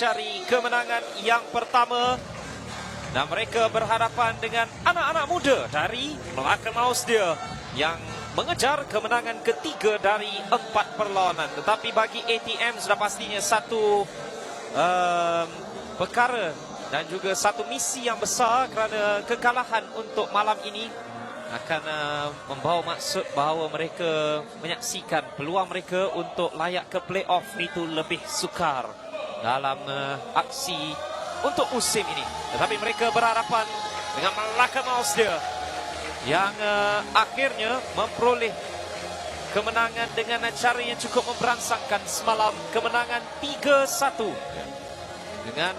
mencari kemenangan yang pertama. Dan mereka berhadapan dengan anak-anak muda dari Melaka Mouse dia yang mengejar kemenangan ketiga dari 4 perlawanan. Tetapi bagi ATM sudah pastinya satu perkara dan juga satu misi yang besar, kerana kekalahan untuk malam ini akan membawa maksud bahawa mereka menyaksikan peluang mereka untuk layak ke playoff itu lebih sukar dalam aksi untuk musim ini. Tetapi mereka berhadapan dengan Melaka Mouse dia yang akhirnya memperoleh kemenangan dengan cara yang cukup memberangsangkan semalam. Kemenangan 3-1 dengan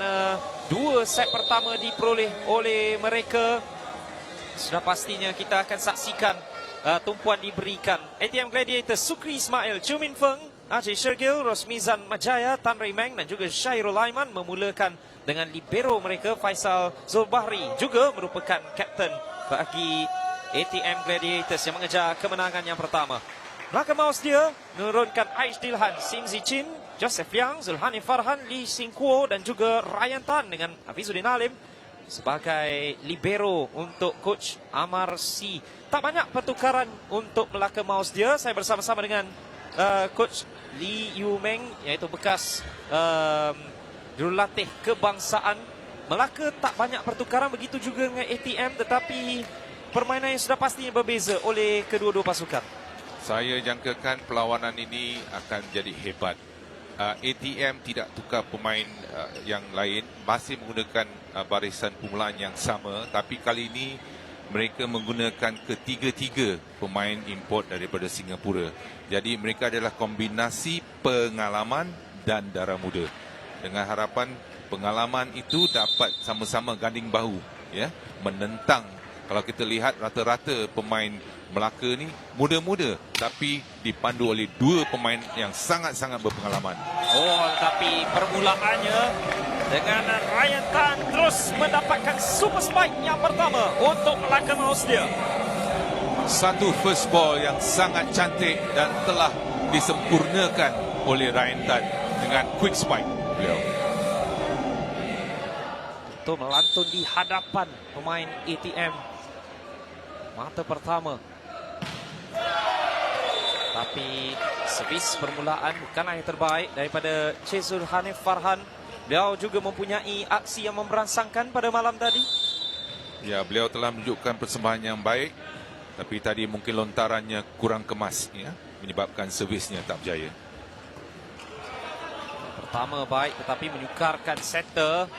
2 set pertama diperoleh oleh mereka. Sudah pastinya kita akan saksikan tumpuan diberikan. ATM Gladiator Sukri Ismail, Chu Min Feng, Ajay Shergill, Rosmizan Majaya, Tan Ray Meng dan juga Syairul Aiman memulakan dengan libero mereka Faisal Zulbahri, juga merupakan kapten bagi ATM Gladiators yang mengejar kemenangan yang pertama. Melaka Mouse dia menurunkan Aish Dilhan, Sim Zichin, Joseph Liang, Zulhani Farhan, Lee Sing Kuo dan juga Ryan Tan dengan Hafizuddin Alim sebagai libero untuk coach Amar C. Tak banyak pertukaran untuk Melaka Mouse dia. Saya bersama-sama dengan coach Lee Yu Meng, iaitu bekas jurulatih kebangsaan. Melaka tak banyak pertukaran, begitu juga dengan ATM, tetapi permainan yang sudah pastinya berbeza oleh kedua-dua pasukan. Saya jangkakan perlawanan ini akan jadi hebat. ATM tidak tukar pemain yang lain, masih menggunakan barisan permulaan yang sama, tapi kali ini mereka menggunakan ketiga-tiga pemain import daripada Singapura. Jadi mereka adalah kombinasi pengalaman dan darah muda. Dengan harapan pengalaman itu dapat sama-sama ganding bahu, ya, menentang. Kalau kita lihat rata-rata pemain Melaka ni muda-muda, tapi dipandu oleh 2 pemain yang sangat-sangat berpengalaman. Oh, tapi permulaannya dengan Ryan Tan terus mendapatkan super spike yang pertama untuk Melaka Mouse dia. Satu first ball yang sangat cantik dan telah disempurnakan oleh Ryan Tan dengan quick spike beliau. Untuk melantun di hadapan pemain ATM. Mata pertama. Tapi servis permulaan bukanlah yang terbaik daripada Chezul Hanif Farhan. Beliau juga mempunyai aksi yang memberangsangkan pada malam tadi. Ya, beliau telah menunjukkan persembahan yang baik, tapi tadi mungkin lontarannya kurang kemas, ya, menyebabkan servisnya tak berjaya. Pertama baik, tetapi menyukarkan setter.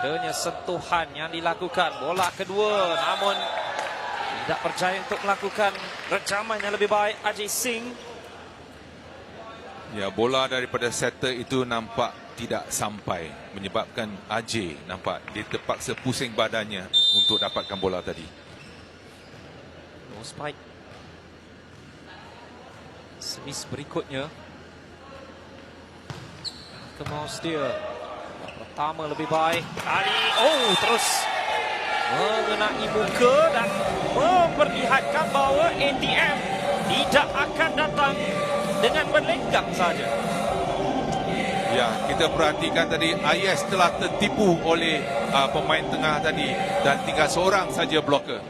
Adanya sentuhan yang dilakukan. Bola kedua, namun tidak berjaya untuk melakukan recaman yang lebih baik Ajay Singh. Ya, bola daripada setter itu nampak tidak sampai, menyebabkan Ajay nampak dia terpaksa pusing badannya untuk dapatkan bola tadi. No spike. Servis berikutnya. Ke Mouse dia. Pertama lebih baik. Kali, terus mengenai muka dan memperlihatkan bahawa ATM tidak akan datang dengan berlenggang saja. Ya, kita perhatikan tadi Ayes telah tertipu oleh pemain tengah tadi dan tinggal seorang saja bloker.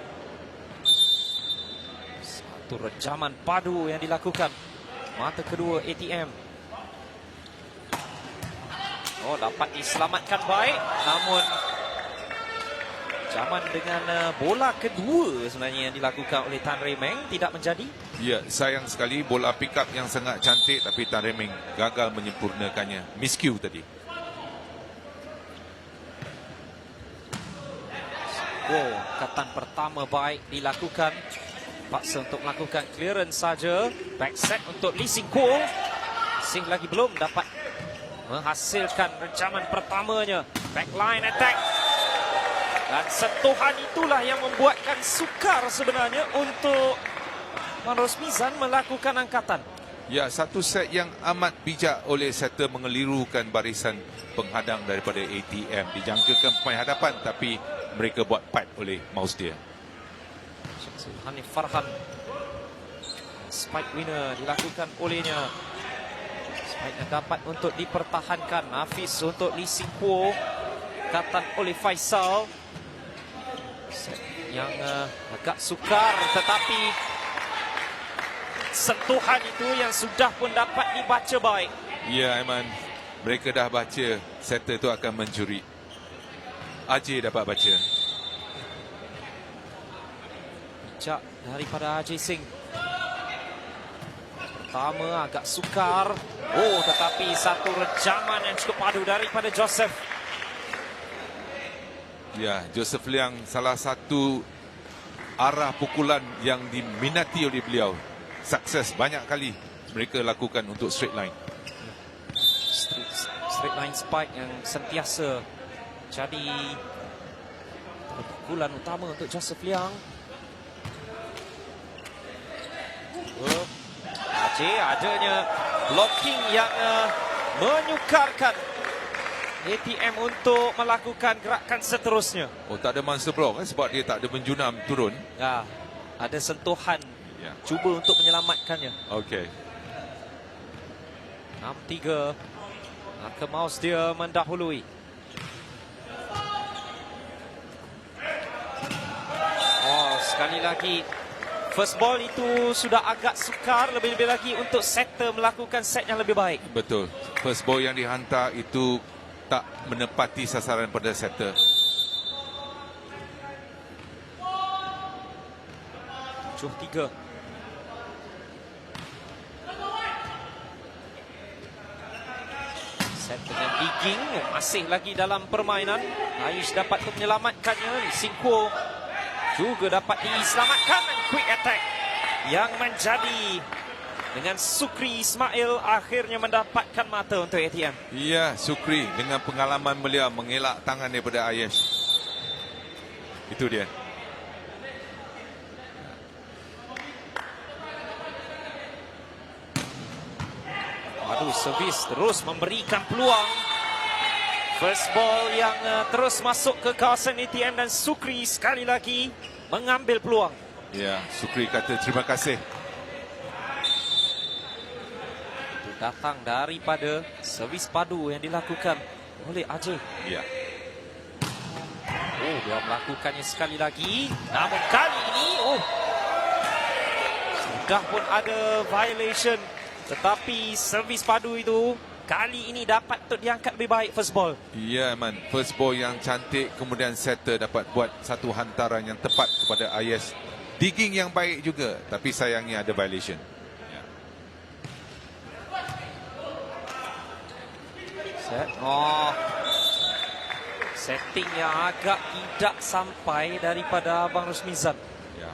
Satu rejaman padu yang dilakukan. Mata kedua ATM. Dapat diselamatkan baik, namun zaman dengan bola kedua sebenarnya yang dilakukan oleh Tan Ray Meng tidak menjadi. Ya, sayang sekali bola pick up yang sangat cantik, tapi Tan Ray Meng gagal menyempurnakannya. Miscue tadi. Angkatan pertama baik dilakukan. Paksa untuk melakukan clearance saja. Back set untuk Lee Sing Kuo. Sing lagi belum dapat menghasilkan recaman pertamanya. Backline attack. Dan sentuhan itulah yang membuatkan sukar sebenarnya untuk Rosmizan melakukan angkatan. Ya, satu set yang amat bijak oleh setter mengelirukan barisan penghadang daripada ATM. Dijangkakan pemain hadapan, tapi mereka buat pat oleh mouse dia. Hanif Farhan. Spike winner dilakukan olehnya. Sebaiknya dapat untuk dipertahankan. Nafis untuk Lee Sing Kuo. Katan oleh Faisal. Set yang agak sukar, tetapi sentuhan itu yang sudah pun dapat dibaca baik. Ya, Aiman. Mereka dah baca setter itu akan mencuri. Ajay dapat baca. Bijak daripada Ajay Singh. Pertama agak sukar. Oh, tetapi satu rejaman yang cukup padu daripada Joseph. Ya, Joseph Liang salah satu arah pukulan yang diminati oleh beliau. Sukses banyak kali mereka lakukan untuk straight line. Straight line spike yang sentiasa jadi pukulan utama untuk Joseph Liang. Ajay adanya blocking yang menyukarkan ATM untuk melakukan gerakan seterusnya. Oh, tak ada monster block sebab dia tak ada menjunam turun. Ya, ada sentuhan. Ya. Cuba untuk menyelamatkannya. Okey. 6-3. Maka Maus dia mendahului. Oh, sekali lagi. First ball itu sudah agak sukar. Lebih-lebih lagi untuk setter melakukan set yang lebih baik. Betul. First ball yang dihantar itu tak menepati sasaran pada setter. 7-3. Set dengan digging masih lagi dalam permainan. Ayush dapat menyelamatkannya. Lee Sing Kuo juga dapat diselamatkan. Dan quick attack yang menjadi dengan Sukri Ismail akhirnya mendapatkan mata untuk ATM. Ya, Sukri dengan pengalaman beliau mengelak tangan daripada Ayush. Itu dia. Aduh, servis terus memberikan peluang. First ball yang terus masuk ke kawasan ATM dan Sukri sekali lagi mengambil peluang. Ya, Sukri kata terima kasih. Itu datang daripada servis padu yang dilakukan oleh Ajay. Ya. Oh, dia melakukannya sekali lagi. Namun kali ini, sudah pun ada violation. Tetapi servis padu itu kali ini dapat untuk diangkat lebih baik first ball. Ya, man. First ball yang cantik, kemudian setter dapat buat satu hantaran yang tepat kepada Ayush. Digging yang baik juga, tapi sayangnya ada violation. Ya. Set. Setting yang agak tidak sampai daripada Abang Rusmizan. Ya.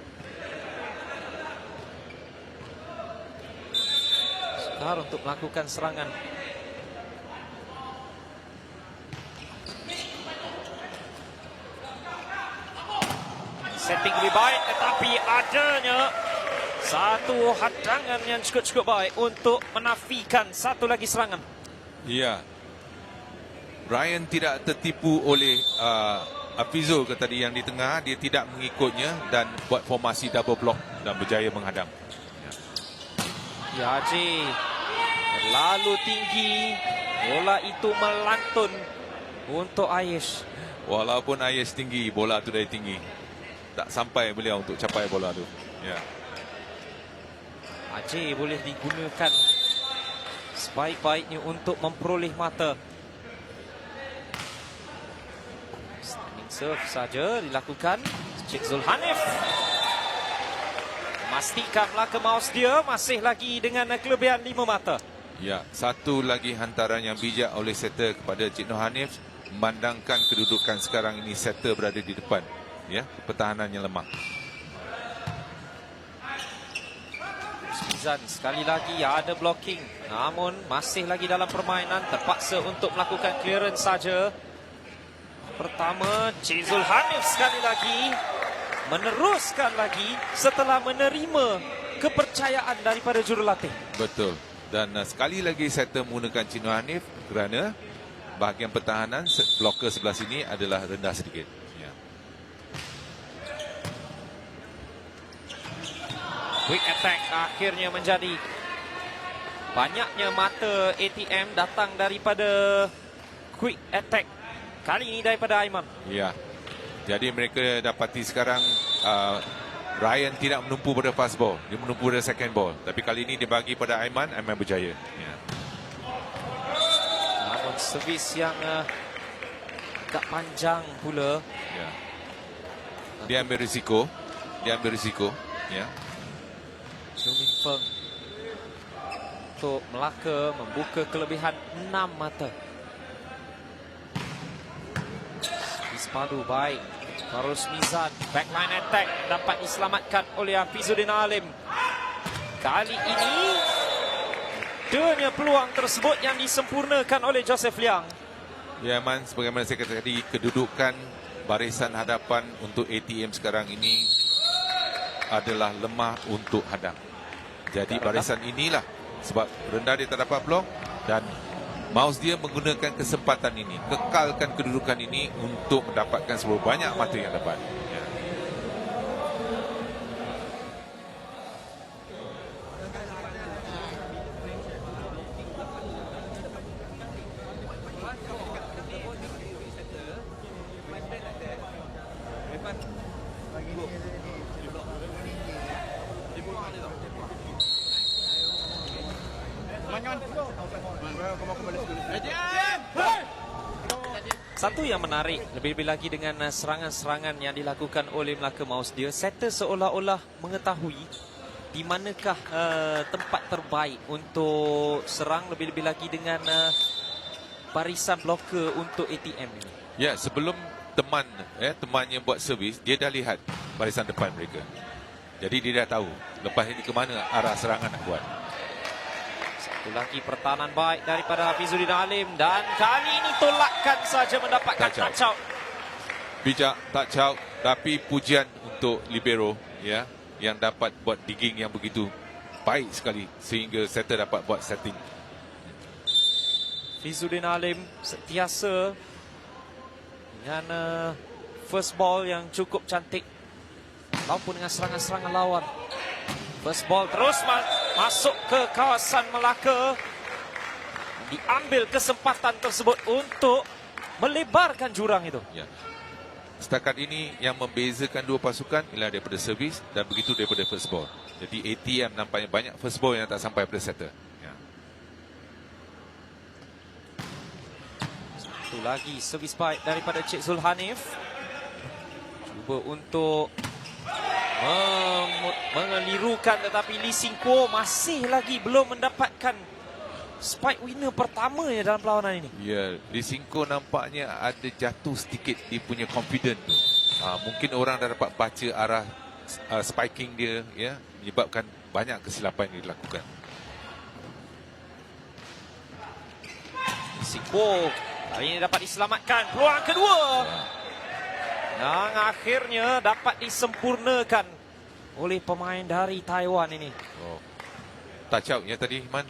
Sukar untuk melakukan serangan. Setting lebih baik, tetapi adanya satu hadangan yang cukup baik untuk menafikan satu lagi serangan. Ya. Ryan tidak tertipu oleh Afizo ke tadi yang di tengah. Dia tidak mengikutnya dan buat formasi double block dan berjaya menghadang. Ya, Ajay terlalu tinggi. Bola itu melantun untuk Ayush. Walaupun Ayush tinggi, bola tu dari tinggi. Tak sampai beliau untuk capai bola tu. Ya. Ajay boleh digunakan sebaik-baiknya untuk memperoleh mata. Standing serve saja dilakukan. Cik Zulhanif memastikan Melaka Maus dia masih lagi dengan kelebihan 5 mata. Ya, satu lagi hantaran yang bijak oleh setter kepada Cik Nur Hanif, memandangkan kedudukan sekarang ini setter berada di depan. Ya, pertahanannya lemah. Smizan sekali lagi ada blocking, namun masih lagi dalam permainan, terpaksa untuk melakukan clearance saja. Pertama, Cik Zulhanif sekali lagi meneruskan lagi setelah menerima kepercayaan daripada jurulatih. Betul. Dan sekali lagi setter menggunakan Cik Nur Hanif kerana bahagian pertahanan blocker sebelah sini adalah rendah sedikit. Ya. Quick attack akhirnya menjadi Banyaknya mata ATM datang daripada quick attack. Kali ini daripada Aiman. Ya. Jadi mereka dapati sekarang Ryan tidak menumpu pada fast ball. Dia menumpu pada second ball. Tapi kali ini dia bagi pada Aiman berjaya. Ya. Namun servis yang agak panjang pula. Ya. Dia ambil risiko. Ya. Chu Min Feng untuk Melaka membuka kelebihan 6 mata. Ispadu baik. Farus Mizan, backline attack dapat diselamatkan oleh Hafizuddin Alim. Kali ini adanya peluang tersebut yang disempurnakan oleh Joseph Liang. Ya, Man, sebagaimana saya kata tadi, kedudukan barisan hadapan untuk ATM sekarang ini adalah lemah untuk hadang. Jadi barisan inilah sebab rendah dia tak dapat blok dan Maus dia menggunakan kesempatan ini, kekalkan kedudukan ini untuk mendapatkan seberapa banyak mata yang dapat. Ya. Satu yang menarik, lebih-lebih lagi dengan serangan-serangan yang dilakukan oleh Melaka Maus dia, setter seolah-olah mengetahui di manakah tempat terbaik untuk serang, lebih-lebih lagi dengan barisan bloker untuk ATM ini. Ya, sebelum temannya buat servis, dia dah lihat barisan depan mereka. Jadi dia dah tahu lepas ini ke mana arah serangan nak buat. Satu lagi pertahanan baik daripada Hafizuddin Alim dan kali ini tolakkan saja mendapatkan touch out. Bijak touch out, tapi pujian untuk libero ya yang dapat buat digging yang begitu baik sekali sehingga setter dapat buat setting. Hafizuddin Alim sentiasa dengan first ball yang cukup cantik maupun dengan serangan-serangan lawan. First ball terus masuk ke kawasan Melaka. Diambil kesempatan tersebut untuk melebarkan jurang itu. Ya. Setakat ini yang membezakan dua pasukan ialah daripada servis dan begitu daripada first ball. Jadi ATM nampaknya banyak first ball yang tak sampai pada setter. Ya. Satu lagi servis baik daripada Cik Zulhanif. Cuba untuk mengelirukan, tetapi Lee Sin Kwo masih lagi belum mendapatkan spike winner pertamanya dalam perlawanan ini. Ya, Lee Sin Kwo nampaknya ada jatuh sedikit dia punya confident tu. Mungkin orang dah dapat baca arah spiking dia ya, menyebabkan banyak kesilapan yang dilakukan. Lee Sin Kwo kali ini dapat diselamatkan. Peluang kedua. Yang akhirnya dapat disempurnakan oleh pemain dari Taiwan ini. Touch out ya tadi, Man.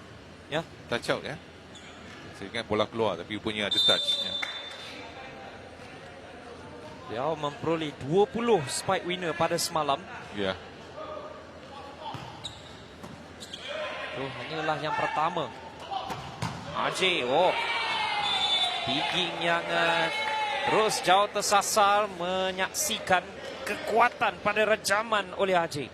Ya, Touch out ya. Saya ingat bola keluar tapi punya ada touch. Ya. Dia memperoleh 20 spike winner pada semalam. Ya. Itu hanyalah yang pertama. Ajay, digging yang terus jauh tersasar, menyaksikan kekuatan pada rejaman oleh Ajay.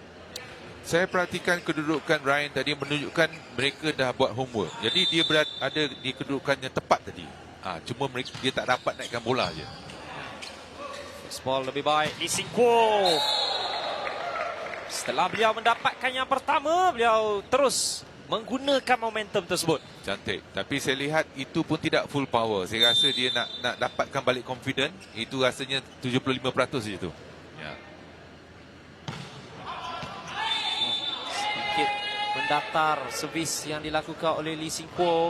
Saya perhatikan kedudukan Ryan tadi menunjukkan mereka dah buat homework. Jadi dia ada di kedudukan yang tepat tadi. Cuma dia tak dapat naikkan bola je. First ball lebih baik Lee Sin Kwo. Setelah beliau mendapatkan yang pertama, beliau terus menggunakan momentum tersebut. Cantik. Tapi saya lihat itu pun tidak full power. Saya rasa dia nak dapatkan balik confident. Itu rasanya 75% je tu. Ya. Sedikit mendatar servis yang dilakukan oleh Lee Sin Kwo.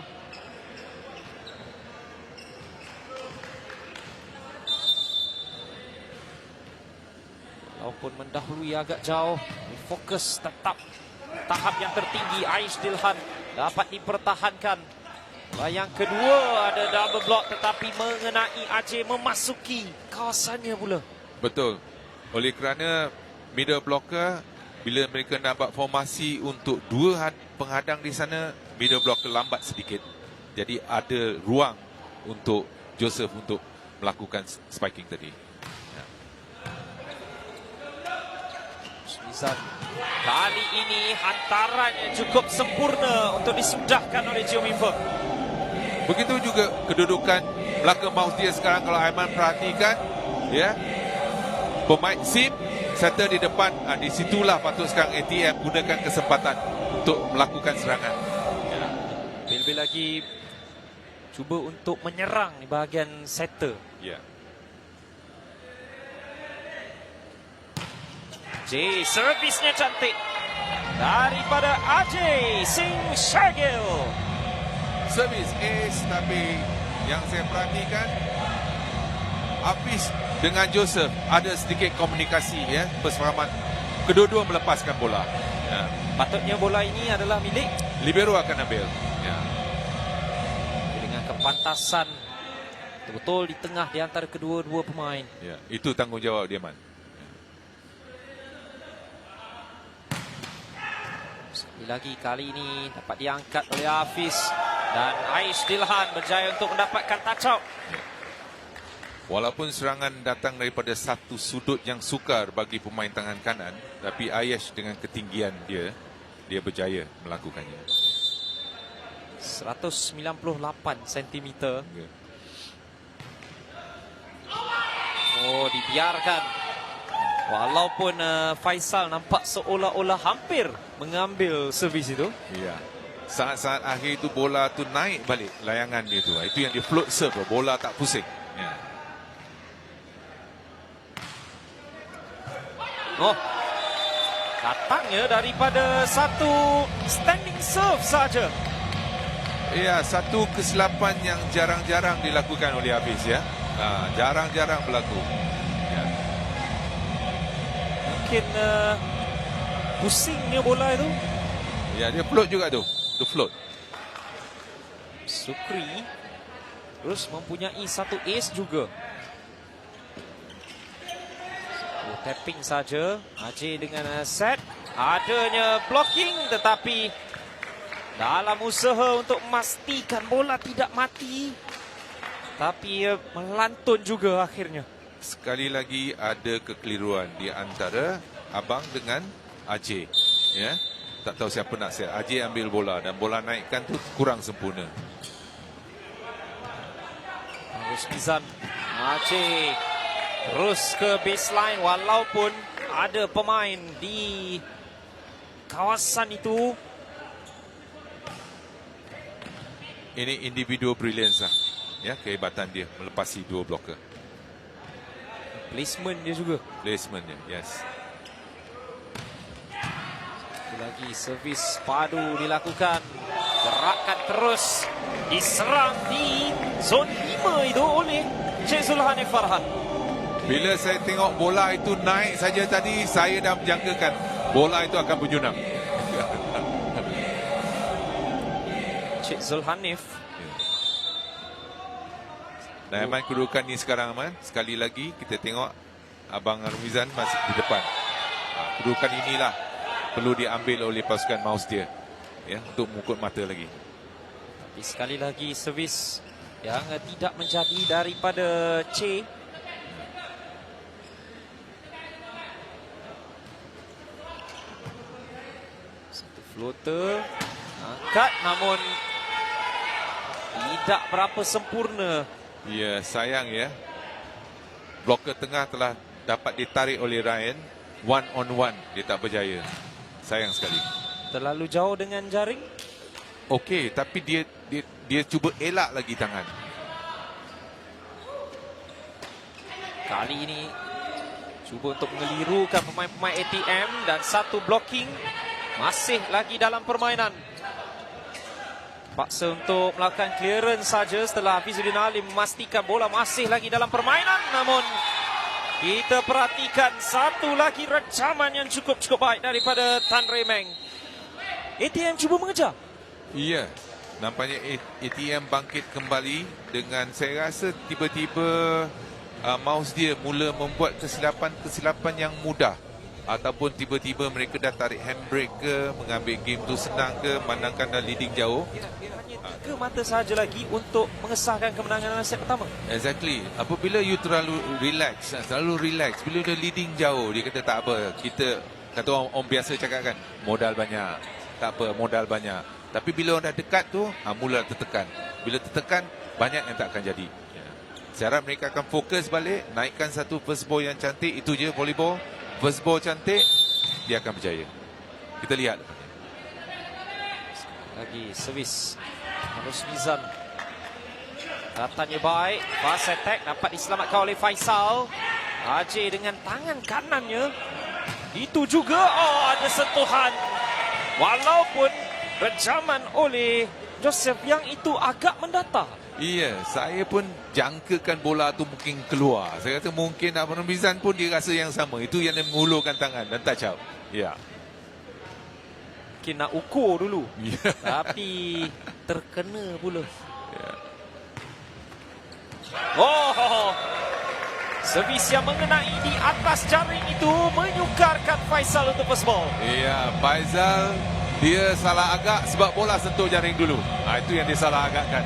Walaupun mendahului agak jauh, fokus tetap tahap yang tertinggi. Aish Dilhan dapat dipertahankan. Yang kedua ada double block tetapi mengenai Ajay, memasuki kawasannya pula. Betul. Oleh kerana middle blocker, bila mereka nak buat formasi untuk dua penghadang di sana, middle blocker lambat sedikit. Jadi ada ruang untuk Joseph untuk melakukan spiking tadi. Smizan kali ini hantarannya cukup sempurna untuk disudahkan oleh Jio Min Feng. Begitu juga kedudukan belakang mouse dia sekarang kalau Aiman perhatikan, ya. Pemain SIM serta di depan, di situlah patut sekarang ATM gunakan kesempatan untuk melakukan serangan. Ya. Lebih lagi cuba untuk menyerang di bahagian setter. Ya. J, servisnya cantik daripada Ajay Singh Shargil. Servis ace, tapi yang saya perhatikan Hafiz dengan Joseph ada sedikit komunikasi, ya, persefahaman. Kedua-dua melepaskan bola. Ya. Patutnya bola ini adalah milik Libero akan ambil. Ya. dengan kepantasan betul-betul di tengah di antara kedua-dua pemain. Ya, itu tanggungjawab dia, Man. Sekali lagi kali ini dapat diangkat oleh Hafiz dan Aish Dilhan berjaya untuk mendapatkan touch out. Walaupun serangan datang daripada satu sudut yang sukar bagi pemain tangan kanan, tapi Aish dengan ketinggian dia berjaya melakukannya. 198 cm. Ya. Oh, dibiarkan. Walaupun Faisal nampak seolah-olah hampir mengambil servis itu. Ya. Saat-saat akhir itu bola tu naik balik layangan dia tu. Itu yang dia float serve, bola tak pusing. Ya. Oh, datangnya daripada satu standing serve saja. Ya, satu kesilapan yang jarang-jarang dilakukan oleh Hafiz, ya. Jarang-jarang berlaku. Ya. Mungkin pusingnya bola itu. Ya, dia float juga tu. Dia float. Sukri terus mempunyai satu ace juga. Tapping saja. Ajay dengan set. Adanya blocking tetapi dalam usaha untuk memastikan bola tidak mati, tapi melantun juga akhirnya. Sekali lagi ada kekeliruan di antara abang dengan Ajay. Ya. Tak tahu siapa nak set. Ajay ambil bola dan bola naikkan tu kurang sempurna. Harus Bizan. Ajay terus ke baseline walaupun ada pemain di kawasan itu. Ini individual brilliance lah. Ya, kehebatan dia melepasi dua blocker. Placement dia juga. Placement dia, yes. Lagi servis padu dilakukan. Gerakan terus diserang di zon 5 itu oleh Cik Zulhanif Farhan. Bila saya tengok bola itu naik saja tadi, saya dah menjangkakan bola itu akan berjunang. Cik Zulhanif. Dan Aiman, kedudukan ni sekarang, Aiman, sekali lagi kita tengok Abang Armizan masih di depan. Kedudukan inilah perlu diambil oleh pasukan mouse dia, ya, untuk mengukut mata lagi. Tapi sekali lagi servis yang tidak menjadi daripada C. Satu floater angkat namun tidak berapa sempurna. Ya, sayang, ya. Bloker tengah telah dapat ditarik oleh Ryan. One on one, dia tak berjaya. Sayang sekali. Terlalu jauh dengan jaring. Okey, tapi dia cuba elak lagi tangan. Kali ini cuba untuk mengelirukan pemain-pemain ATM dan satu blocking masih lagi dalam permainan. Paksa untuk melakukan clearance saja setelah Hafizuddin Ali memastikan bola masih lagi dalam permainan. Namun kita perhatikan satu lagi recaman yang cukup baik daripada Tan Remeng. ATM cuba mengejar. Iya, nampaknya ATM bangkit kembali dengan, saya rasa tiba-tiba mouse dia mula membuat kesilapan yang mudah ataupun tiba-tiba mereka dah tarik handbrake ke, mengambil game tu senang ke, memandangkan dah leading jauh. Hanya 3 mata sahaja lagi untuk mengesahkan kemenangan dalam set pertama. Exactly. Apabila you terlalu relax, bila dia leading jauh, dia kata tak apa, kita kata orang biasa cakap kan, modal banyak. Tak apa, modal banyak. Tapi bila orang dah dekat tu, mula tertekan. Bila tertekan, banyak yang tak akan jadi. Saya harap mereka akan fokus balik, naikkan satu first ball yang cantik, itu je volleyball. First ball cantik, dia akan berjaya. Kita lihat. Lagi servis Rose Mizan. Datanya baik. Fast attack dapat diselamatkan oleh Faisal. Ajay dengan tangan kanannya. Itu juga ada sentuhan. Walaupun rejaman oleh Joseph yang itu agak mendatar. Iya, saya pun jangkakan bola tu mungkin keluar. Saya kata mungkin Abang Mizan pun dia rasa yang sama. Itu yang dia mengulurkan tangan dan touch out. Ya. Mungkin nak ukur dulu. Ya. Tapi terkena pula. Ya. Oh, servis yang mengenai di atas jaring itu menyukarkan Faisal untuk first ball. Iya, Faisal dia salah agak sebab bola sentuh jaring dulu. Itu yang dia salah agakkan.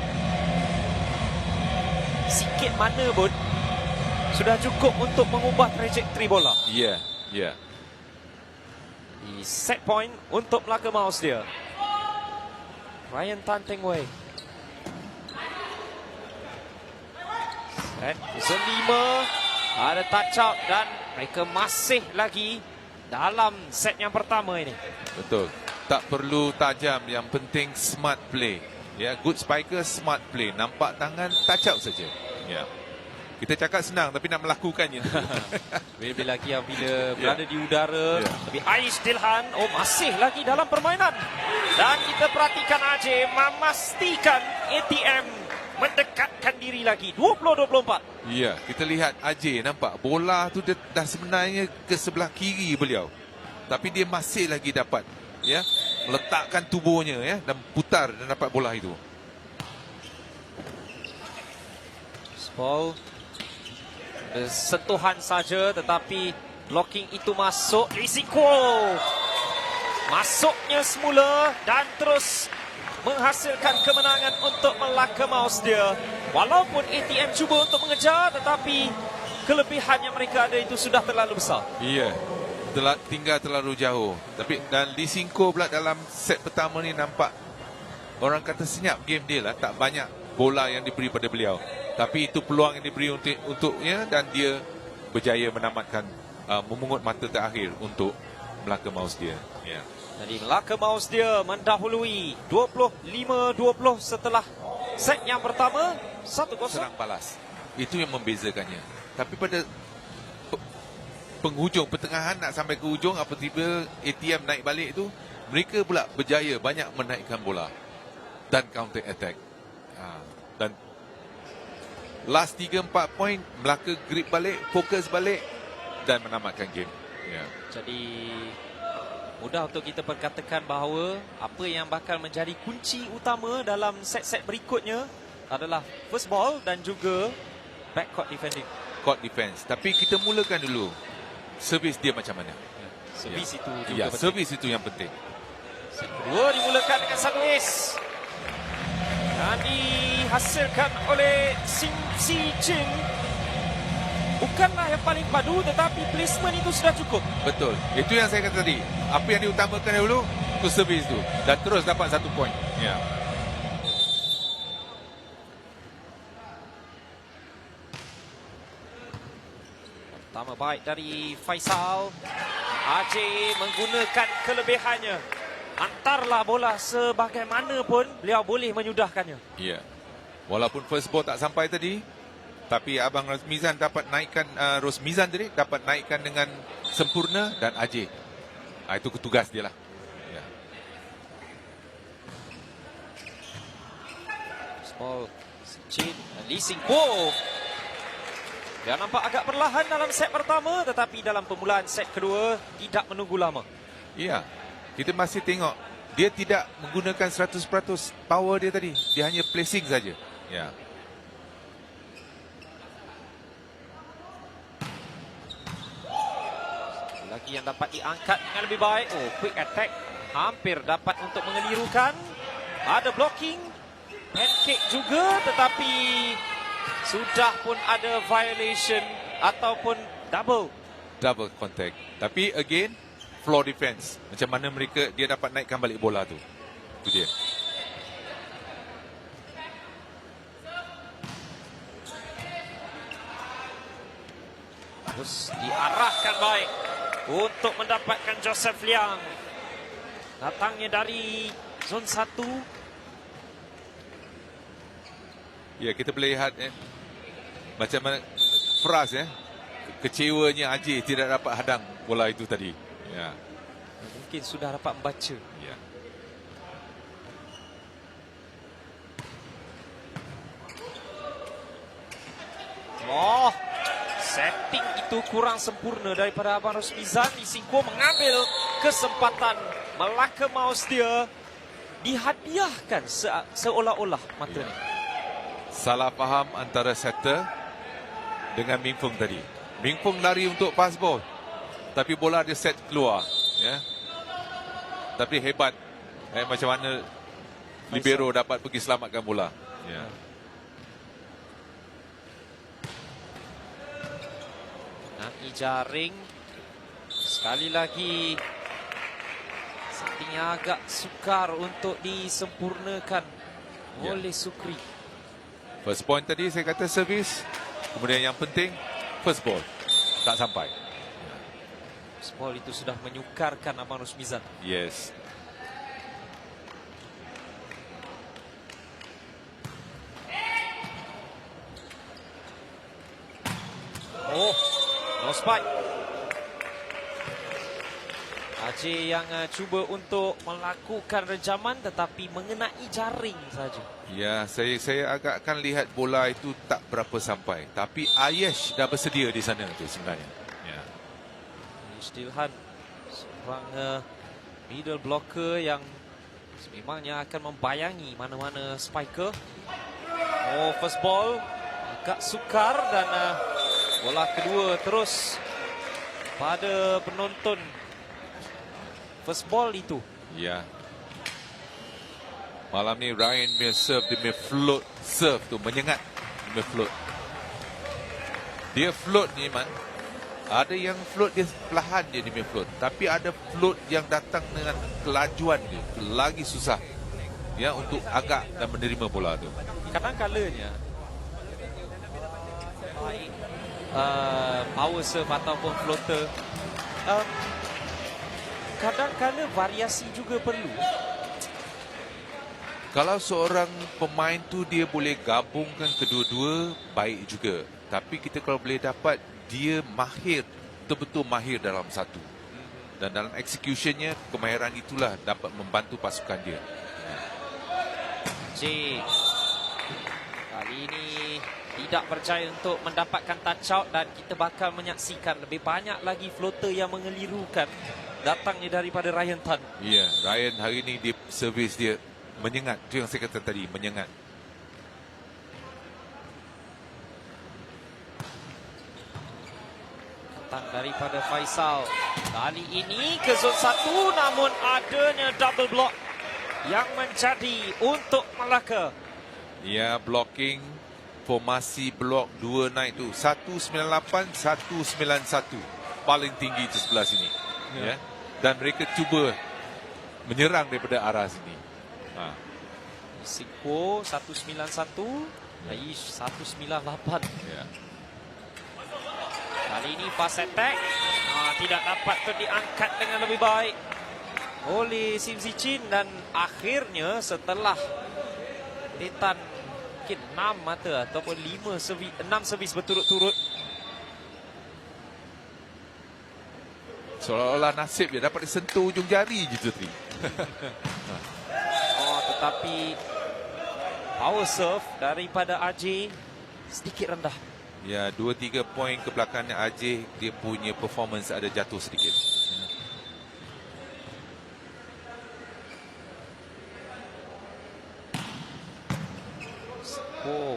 Sikit mana pun sudah cukup untuk mengubah trajektori bola. Ya, ya. Di set point untuk Melaka Mouse dia. Ryan Tan Teng Wei. Set 5. Ada touch out dan mereka masih lagi dalam set yang pertama ini. Betul. Tak perlu tajam, yang penting smart play. Ya, good spiker, smart play. Nampak tangan, touch out saja. Ya. Kita cakap senang tapi nak melakukannya. Lebih lagi bila berada di udara. Ya. Tapi Aish Dilhan masih lagi dalam permainan. Dan kita perhatikan Ajay memastikan ATM mendekatkan diri lagi. 20-24. Ya, kita lihat Ajay nampak bola tu dia dah sebenarnya ke sebelah kiri beliau. Tapi dia masih lagi dapat meletakkan tubuhnya dan putar dan dapat bola itu. Ball sentuhan saja tetapi blocking itu masuk. Risiko masuknya semula dan terus menghasilkan kemenangan untuk Melaka Mouse dia. Walaupun ATM cuba untuk mengejar tetapi kelebihan yang mereka ada itu sudah terlalu besar. Iya. Tinggal terlalu jauh. Tapi dan Lee Singko pula dalam set pertama ni nampak orang kata senyap game dia lah, tak banyak bola yang diberi pada beliau. Tapi itu peluang yang diberi untuknya dan dia berjaya menamatkan memungut mata terakhir untuk Melaka Mouse dia. Ya. Jadi Melaka Mouse dia mendahului 25-20 setelah set yang pertama 1-0. Serang balas. Itu yang membezakannya. Tapi pada penghujung, pertengahan nak sampai ke hujung, apabila ATM naik balik itu, mereka pula berjaya banyak menaikkan bola dan counter attack. Dan last 3-4 poin, Melaka grip balik, fokus balik dan menamatkan game. Ya. Jadi mudah untuk kita perkatakan bahawa apa yang bakal menjadi kunci utama dalam set-set berikutnya adalah first ball dan juga backcourt defending. Court defense. Tapi kita mulakan dulu. Servis dia macam mana? Servis itu juga ya, penting. servis itu yang penting. Set kedua dimulakan dengan satu ace. Dan dihasilkan oleh Si Jin. Bukanlah yang paling padu tetapi placement itu sudah cukup. Betul. Itu yang saya kata tadi. Apa yang diutamakan dulu, itu servis tu. Dan terus dapat 1 poin. Ya. Pertama baik dari Faisal. Ajay menggunakan kelebihannya. Antarlah bola sebagaimanapun beliau boleh menyudahkannya. Ya. Walaupun first ball tak sampai tadi, tapi Abang Rosmizan dapat naikkan, Rosmizan tadi dapat naikkan dengan sempurna dan Ajay. Itu tugas dia lah. Ya. Small Chin Lee Sing Po. Dia nampak agak perlahan dalam set pertama tetapi dalam permulaan set kedua tidak menunggu lama. Ya. Kita masih tengok dia tidak menggunakan 100% power dia tadi. Dia hanya placing saja. Ya. lagi yang dapat diangkat dengan lebih baik. Oh, quick attack hampir dapat untuk mengelirukan. Ada blocking, pancake juga, tetapi sudah pun ada violation ataupun double contact. Tapi again, floor defense. Macam mana dia dapat naikkan balik bola tu. Itu dia. Terus diarahkan baik untuk mendapatkan Joseph Liang. Datangnya dari zon 1. Ya, kita boleh lihat macam mana Fras kecewanya Ajay tidak dapat hadang bola itu tadi. Ya. Mungkin sudah dapat membaca. Ya. Oh, setting itu kurang sempurna daripada Abang Rosmizan. Isingko mengambil kesempatan. Melaka mouse dia dihadiahkan seolah-olah matanya. Salah faham antara setter dengan Ming Feng tadi. Ming Feng lari untuk pass ball, tapi bola dia set keluar. Ya. Tapi hebat. Macam mana libero dapat pergi selamatkan bola. Ya. Jaring sekali lagi, settingnya agak sukar untuk disempurnakan oleh Sukri. First point tadi saya kata servis, kemudian yang penting first ball tak sampai. First ball itu sudah menyukarkan Abang Rosmizan. Yes. Oh, no spike. Ajay yang cuba untuk melakukan rejaman tetapi mengenai jaring saja. Ya, saya agak akan lihat bola itu tak berapa sampai. Tapi Ayesh dah bersedia di sana tu sebenarnya. Ya. Stilhan seorang middle blocker yang sememangnya akan membayangi mana-mana spiker. Oh, first ball agak sukar dan bola kedua terus pada penonton. First ball itu. Ya. Malam ni Ryan punya serve, dia punya float serve tu menyengat. Dia punya float. Dia float ni man. Ada yang float dia perlahan dia punya float. Tapi ada float yang datang dengan kelajuan dia. Lagi susah. Ya, untuk agak dan menerima bola tu. Kadang-kalanya power serve ataupun floater, kadang-kadang variasi juga perlu. Kalau seorang pemain tu dia boleh gabungkan kedua-dua, baik juga. Tapi kita kalau boleh dapat dia mahir, betul-betul mahir dalam satu. Dan dalam executionnya, kemahiran itulah dapat membantu pasukan dia. J kali ini tidak berjaya untuk mendapatkan touch out dan kita bakal menyaksikan lebih banyak lagi floater yang mengelirukan datangnya daripada Ryan Tan. Ya, Ryan hari ini dia servis dia menyengat. Itu yang saya kata tadi, menyengat. Datang daripada Faisal. Kali ini ke zon 1 namun adanya double block yang menjadi untuk Melaka. Ya, blocking formasi blok 2 naik tu 198 191 paling tinggi di sebelah sini. Ya. Dan mereka cuba menyerang daripada arah sini. Singko 191, Aish 198. Ya. Kali ini fast attack tidak dapat diangkat dengan lebih baik oleh Sim Zichin dan akhirnya setelah Titan mungkin 6 mata ataupun 6 servis berturut-turut. Seolah-olah nasib dia dapat disentuh ujung jari je tadi. Tetapi power serve daripada Ajay sedikit rendah. Ya, 2-3 poin ke belakangnya Ajay, dia punya performance ada jatuh sedikit. Oh,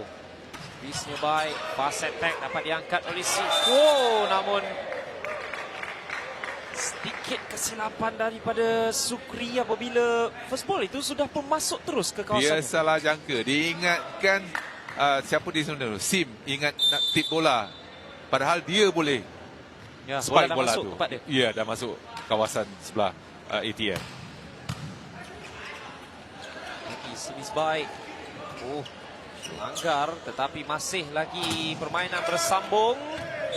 servisnya baik. Fast attack dapat diangkat oleh Siko. Namun Sedikit kesilapan daripada Sukri apabila first ball itu sudah pun masuk terus ke Dia kawasan. salah jangka. Dia ingatkan siapa dia sebenarnya? Sim ingat nak tip bola. Padahal dia boleh Ya, spike dah bola masuk tu. tempat dia. Ya, dah masuk kawasan sebelah ATM. Lagi servis baik. Langgar tetapi masih lagi permainan bersambung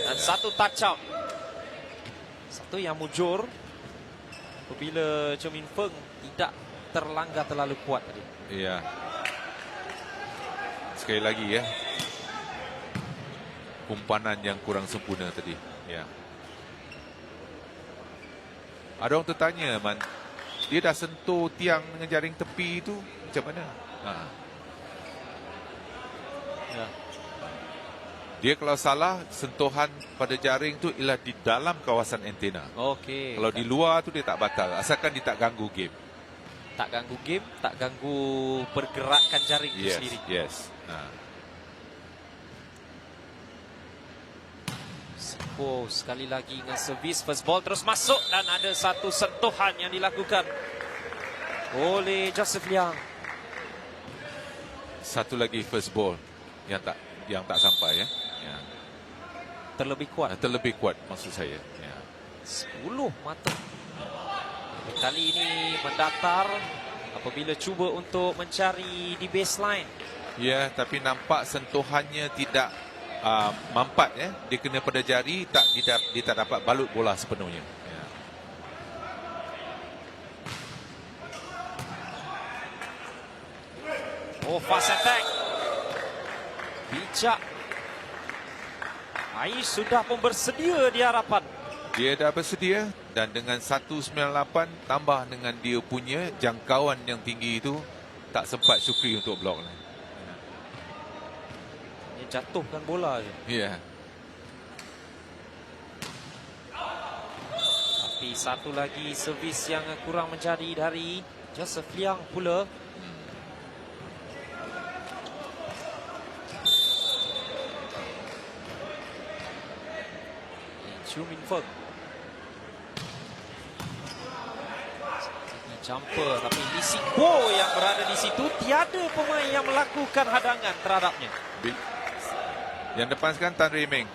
dan satu touch out. Satu yang mujur apabila Chow Min Feng tidak terlanggar terlalu kuat tadi. Ya. Sekali lagi ya. Umpanan yang kurang sempurna tadi. Ya. Ada orang tertanya, Man, dia dah sentuh tiang dengan jaring tepi itu macam mana? Ya. Dia kalau salah, sentuhan pada jaring tu ialah di dalam kawasan antena. Okey. Kalau di luar tu dia tak batal, asalkan dia tak ganggu game. Tak ganggu game, tak ganggu pergerakan jaring itu sendiri. Yes. Sekali lagi dengan servis first ball terus masuk dan ada satu sentuhan yang dilakukan oleh Joseph Liang. Satu lagi first ball yang tak sampai ya. Terlebih kuat. Terlebih kuat maksud saya. Ya. 10 mata. Kali ini mendatar apabila cuba untuk mencari di baseline. Ya, tapi nampak sentuhannya tidak mampat ya. Dia kena pada jari, dia tak dapat balut bola sepenuhnya. Ya. Fast attack. Bijak. Ais sudah pun bersedia di harapan. Dia dah bersedia dan dengan 198 tambah dengan dia punya jangkauan yang tinggi itu, tak sempat Sukri untuk blok. Dia jatuhkan bola je. Ya. Tapi satu lagi servis yang kurang menjadi dari Joseph Liang pula. Chow Min Feng. Jumper tapi Lee Sin Ho yang berada di situ, tiada pemain yang melakukan hadangan terhadapnya. Yang depan sekarang Tan Rei Meng.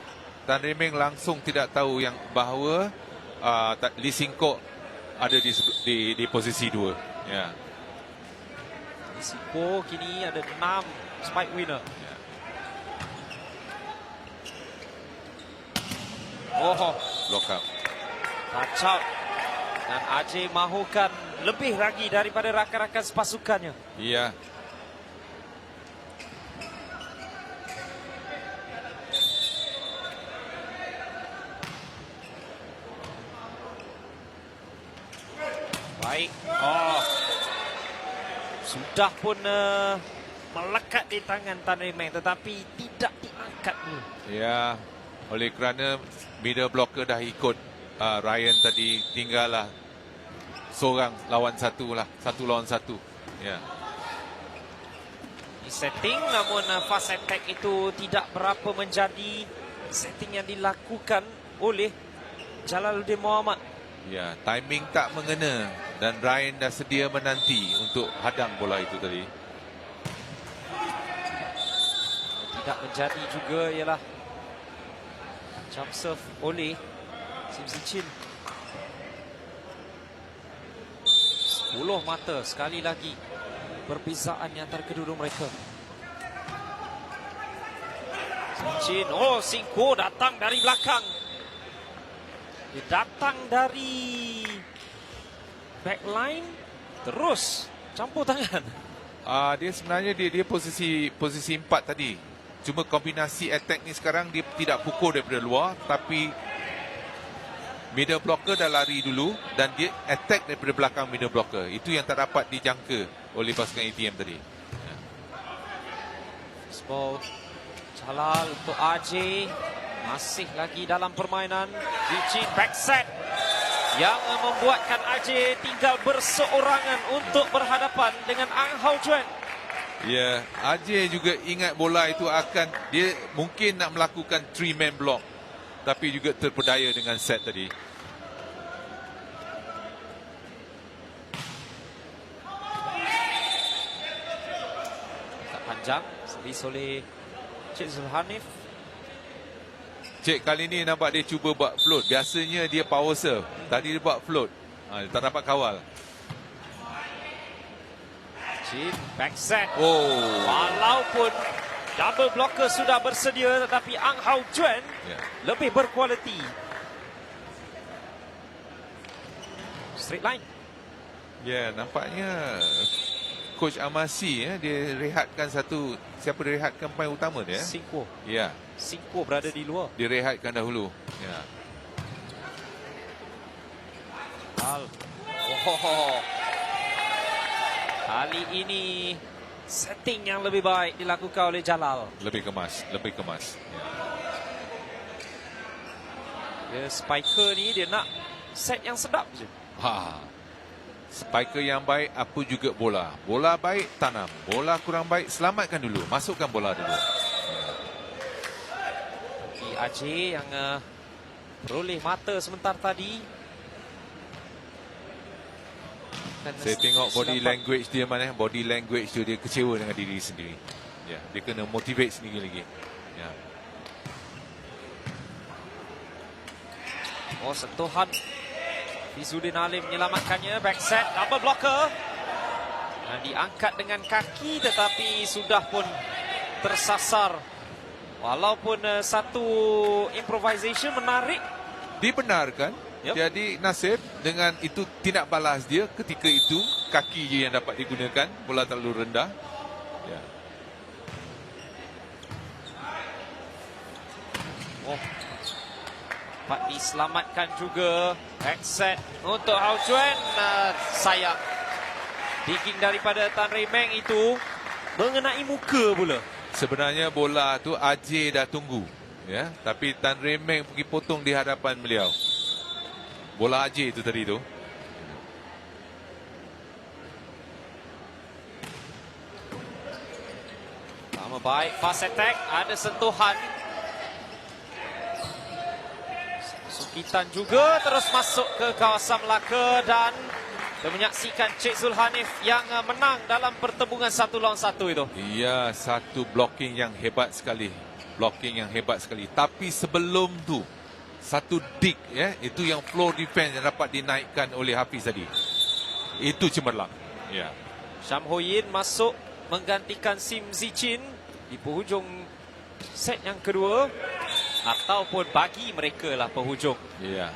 Tan Rei Meng langsung tidak tahu yang bahawa Lee Sin Ho ada di posisi 2. Ya. Lee Sin Ho kini ada 6 spike winner. Ya. Lock up. Touch out. Dan Ajay mahukan lebih lagi daripada rakan-rakan sepasukannya. Ya. Baik. Sudah pun melekat di tangan Tan Rei Meng tetapi tidak diangkat dulu. Ya. Oleh kerana middle blocker dah ikut Ryan tadi, tinggallah seorang lawan satu lah. Satu lawan satu. Ya. Di setting namun fast attack itu tidak berapa menjadi setting yang dilakukan oleh Jalaluddin Mohamad. Ya, timing tak mengena dan Ryan dah sedia menanti untuk hadang bola itu tadi. Tidak menjadi juga ialah jump serve oleh Sim Sichin. 10 mata sekali lagi perbezaan di antara kedua mereka. Sichin, Sin Ho datang dari belakang. Dia datang dari backline terus campur tangan. Dia sebenarnya dia posisi 4 tadi. Cuma kombinasi attack ni sekarang dia tidak pukul daripada luar, tapi middle blocker dah lari dulu dan dia attack daripada belakang middle blocker. Itu yang tak dapat dijangka oleh pasukan ATM tadi. Ball Jalal untuk Ajay. Masih lagi dalam permainan. Vichin backset yang membuatkan Ajay tinggal berseorangan untuk berhadapan dengan Ang Hao Juan. Ya, Ajay juga ingat bola itu akan, dia mungkin nak melakukan 3-man block, tapi juga terpedaya dengan set tadi. Panjang, servis oleh Cik Zulhanif. Cik kali ni nampak dia cuba buat float. Biasanya dia power serve. Tadi dia buat float. Dia tak dapat kawal. Cik, back set. Oh. Walaupun double blocker sudah bersedia, tetapi Ang Hao Juan lebih berkualiti. Straight line. Ya, nampaknya Coach Amasi dia rehatkan satu. Siapa dia rehatkan pemain utama dia? Singko. Ya. Singko berada di luar. Dia rehatkan dahulu. Ya. Oh. Kali ini setting yang lebih baik dilakukan oleh Jalal. Lebih kemas. Ya, spiker ni dia nak set yang sedap je. Spiker yang baik apa juga bola. Bola baik tanam. Bola kurang baik selamatkan dulu. Masukkan bola dulu. Aceh yang peroleh mata sebentar tadi. Saya tengok body language dia mana. Body language tu dia kecewa dengan diri sendiri. Ya, dia kena motivate sendiri lagi. Ya. Oh, sentuhan. Fizuddin Ali menyelamatkannya. Back set, double blocker. Dan diangkat dengan kaki tetapi sudah pun tersasar. Walaupun satu improvisation menarik. Dibenarkan. Yep. Jadi Nasib dengan itu tindak balas dia ketika itu kaki je yang dapat digunakan. Bola terlalu rendah. Ya. Oh. Dapat diselamatkan juga. Back set untuk Hao Juan. Sayang. Digging daripada Tan Rei Meng itu mengenai muka pula. Sebenarnya bola tu Ajay dah tunggu. Ya, tapi Tan Rei Meng pergi potong di hadapan beliau. Bola Ajay itu tadi tu. Sama baik. Fast attack. Ada sentuhan. Sukitan juga terus masuk ke kawasan Melaka dan kita menyaksikan Cik Zulhanif yang menang dalam pertembungan 1 lawan 1 itu. Iya, satu blocking yang hebat sekali. Tapi sebelum tu satu dig itu yang floor defense yang dapat dinaikkan oleh Hafiz tadi. Itu cemerlang. Ya. Syam Ho Yin masuk menggantikan Sim Zichin di penghujung set yang kedua. Ataupun bagi mereka lah penghujung. Ya.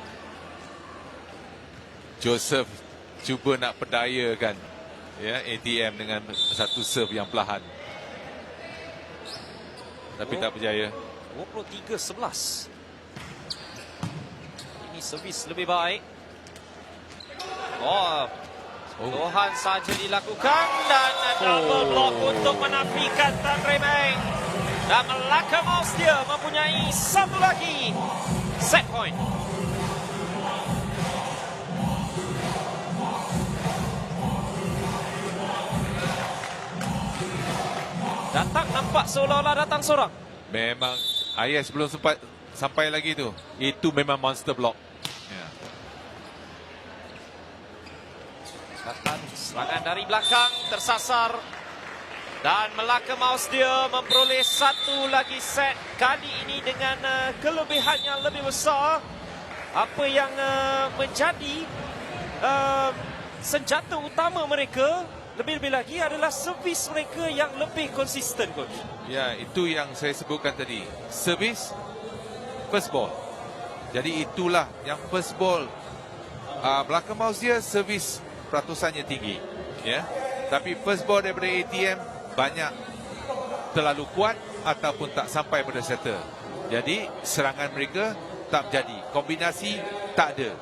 Joseph cuba nak perdayakan ATM dengan satu serve yang perlahan. Tapi tak berjaya. 23-11. Ini servis lebih baik. Tuhan saja dilakukan dan double block untuk menafikan Tan Rei Meng. Dan Melaka Mouse dia mempunyai satu lagi set point. Datang nampak seolah-olah datang seorang. Memang Ayes belum sempat sampai lagi tu. Itu memang monster block. Ya. Datang serangan dari belakang tersasar. Dan Melaka Mouse dia memperoleh satu lagi set. Kali ini dengan kelebihan yang lebih besar. Apa yang menjadi senjata utama mereka lebih-lebih lagi adalah servis mereka yang lebih konsisten, Coach. Ya, itu yang saya sebutkan tadi. Servis, first ball. Jadi itulah yang first ball. Melaka Mouse dia servis peratusannya tinggi. Ya. Tapi first ball daripada ATM banyak terlalu kuat ataupun tak sampai pada setter. Jadi serangan mereka tak berjadi. Kombinasi tak ada.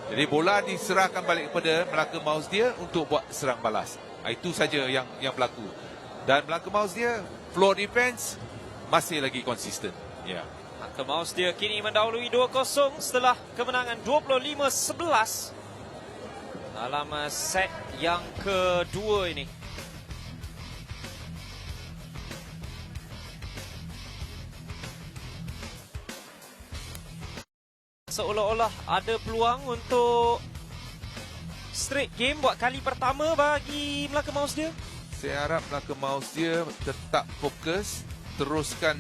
Jadi bola diserahkan balik kepada Melaka Mouse dia untuk buat serang balas. Itu saja yang berlaku. Dan Melaka Mouse dia floor defense masih lagi konsisten. Ya. Melaka Mouse dia kini mendahului 2-0 setelah kemenangan 25-11 dalam set yang kedua ini. Seolah-olah ada peluang untuk straight game buat kali pertama bagi Melaka Mouse dia. Saya harap Melaka Mouse dia tetap fokus, teruskan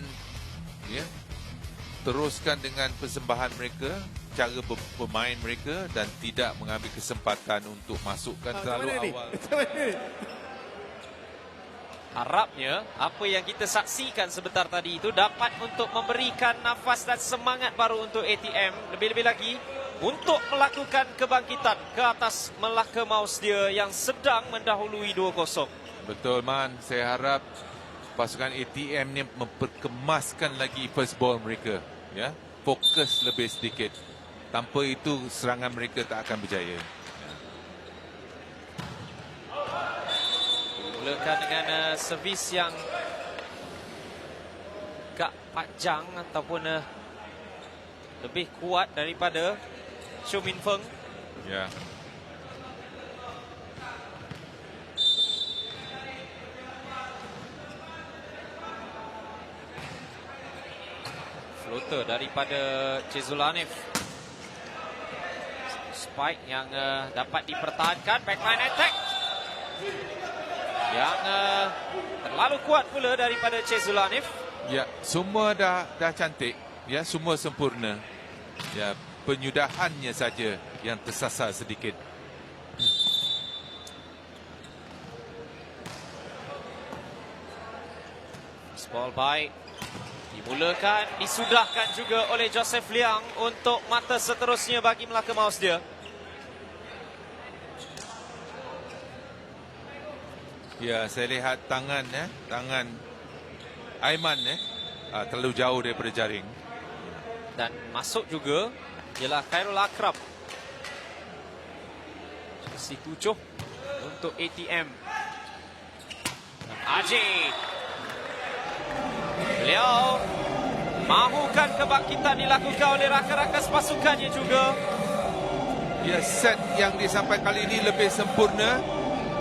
teruskan dengan persembahan mereka, cara bermain mereka dan tidak mengambil kesempatan untuk masukkan terlalu awal. Harapnya apa yang kita saksikan sebentar tadi itu dapat untuk memberikan nafas dan semangat baru untuk ATM. Lebih-lebih lagi untuk melakukan kebangkitan ke atas Melaka Mouse dia yang sedang mendahului 2-0. Betul, Man. Saya harap pasukan ATM ni memperkemaskan lagi first ball mereka. Ya, fokus lebih sedikit. Tanpa itu serangan mereka tak akan berjaya. Mulakan dengan servis yang agak panjang ataupun lebih kuat daripada Chou Min Feng. Ya. Floater daripada Chezulanif. Spike yang dapat dipertahankan. Backline attack yang terlalu kuat pula daripada Chezulanif. Ya, semua dah cantik. Ya, semua sempurna. Ya, penyudahannya saja yang tersasar sedikit. Ball baik. Dimulakan, disudahkan juga oleh Joseph Liang untuk mata seterusnya bagi Melaka Mouse dia. Ya, saya lihat tangan Aiman terlalu jauh daripada jaring. Dan masuk juga ialah Khairul Akram. Sisi 7 untuk ATM. Dan Ajay. Beliau mahukan kebangkitan dilakukan oleh rakan-rakan pasukannya juga. Ya, set yang disampaikan kali ini lebih sempurna.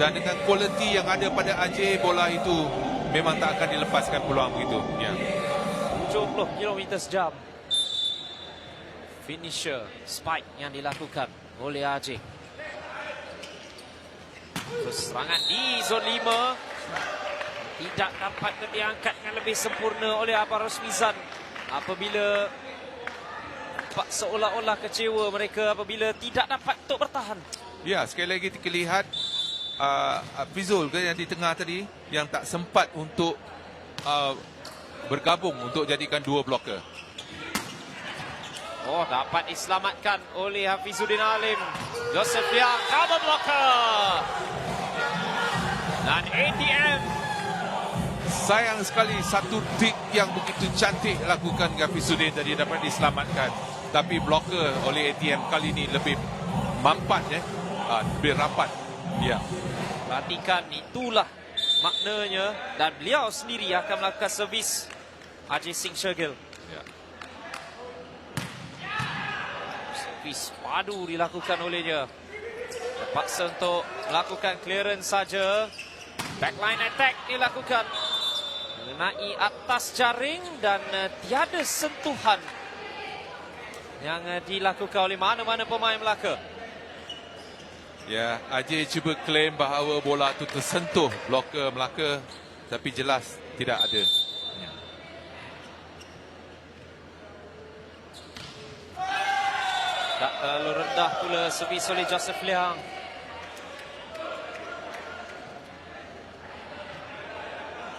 Dan dengan kualiti yang ada pada Ajay, bola itu memang tak akan dilepaskan peluang begitu. Ya. 70 km sejam. Finisher spike yang dilakukan oleh Ajay. Terus serangan di zon 5. Tidak dapat diangkat dengan lebih sempurna oleh Abang Rosmizan. Apabila seolah-olah kecewa mereka apabila tidak dapat untuk bertahan. Ya, sekali lagi kita lihat Fizul yang di tengah tadi yang tak sempat untuk bergabung untuk jadikan dua bloker. Oh, dapat diselamatkan oleh Hafizuddin Alim. Joseph Liang, cover blocker. Dan ATM. Sayang sekali satu trik yang begitu cantik lakukan Hafizuddin tadi dapat diselamatkan. Tapi bloker oleh ATM kali ini lebih mampat, lebih rapat. Ya. Perhatikan, itulah maknanya. Dan beliau sendiri akan melakukan servis Ajay Singh Shergill. Ya. Servis padu dilakukan olehnya. Terpaksa untuk melakukan clearance saja. Backline attack dilakukan. Mengenai atas jaring dan tiada sentuhan yang dilakukan oleh mana-mana pemain Melaka. Ya, Ajay cuba klaim bahawa bola itu tersentuh bloker Melaka, tapi jelas tidak ada. Tak terlalu rendah pula servis oleh Joseph Liang.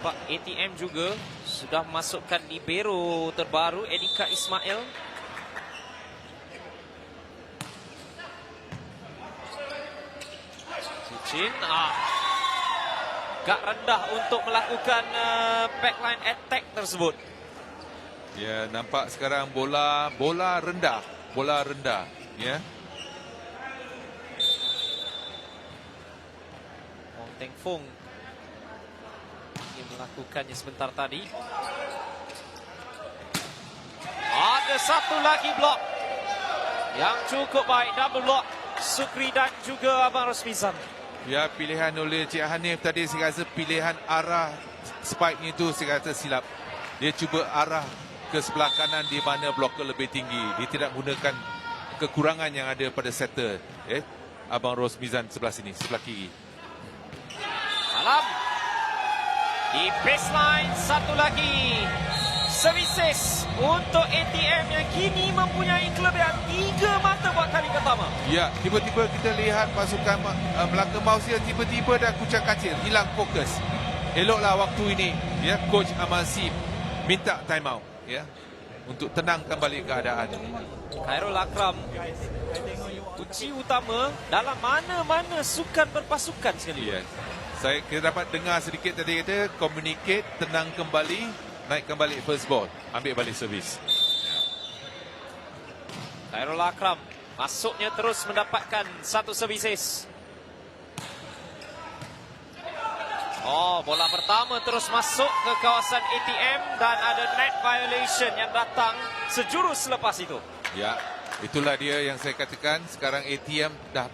Pak ATM juga sudah masukkan libero terbaru Edika Ismail. Cicin agak rendah untuk melakukan backline attack tersebut. Ya, nampak sekarang bola rendah, ya. Wong Teng Fung melakukannya sebentar tadi. Ada satu lagi blok yang cukup baik, double block Sukri dan juga Abang Rosmizan. Ya, pilihan oleh Cik Hanif tadi saya rasa pilihan arah spike itu saya rasa silap. Dia cuba arah ke sebelah kanan di mana bloker lebih tinggi. Dia tidak menggunakan kekurangan yang ada pada setter. Abang Rosmizan sebelah sini, sebelah kiri. Malam Di baseline, satu lagi. Services untuk ATM yang kini mempunyai kelebihan 3 mata buat kali pertama. Ya, tiba-tiba kita lihat pasukan Melaka Mouse dia tiba-tiba dah kucang kacir, hilang fokus. Eloklah waktu ini, ya, Coach Amal Sim minta time out, ya, untuk tenangkan balik keadaan. Khairul Akram, kunci utama dalam mana-mana sukan berpasukan sekali. Ya, kita dapat dengar sedikit tadi kata, communicate, tenang kembali, naikkan balik first ball, ambil balik servis. Khairul Akram masuknya terus mendapatkan satu services. Oh, bola pertama terus masuk ke kawasan ATM dan ada net violation yang datang sejurus selepas itu. Ya, itulah dia yang saya katakan, sekarang ATM dah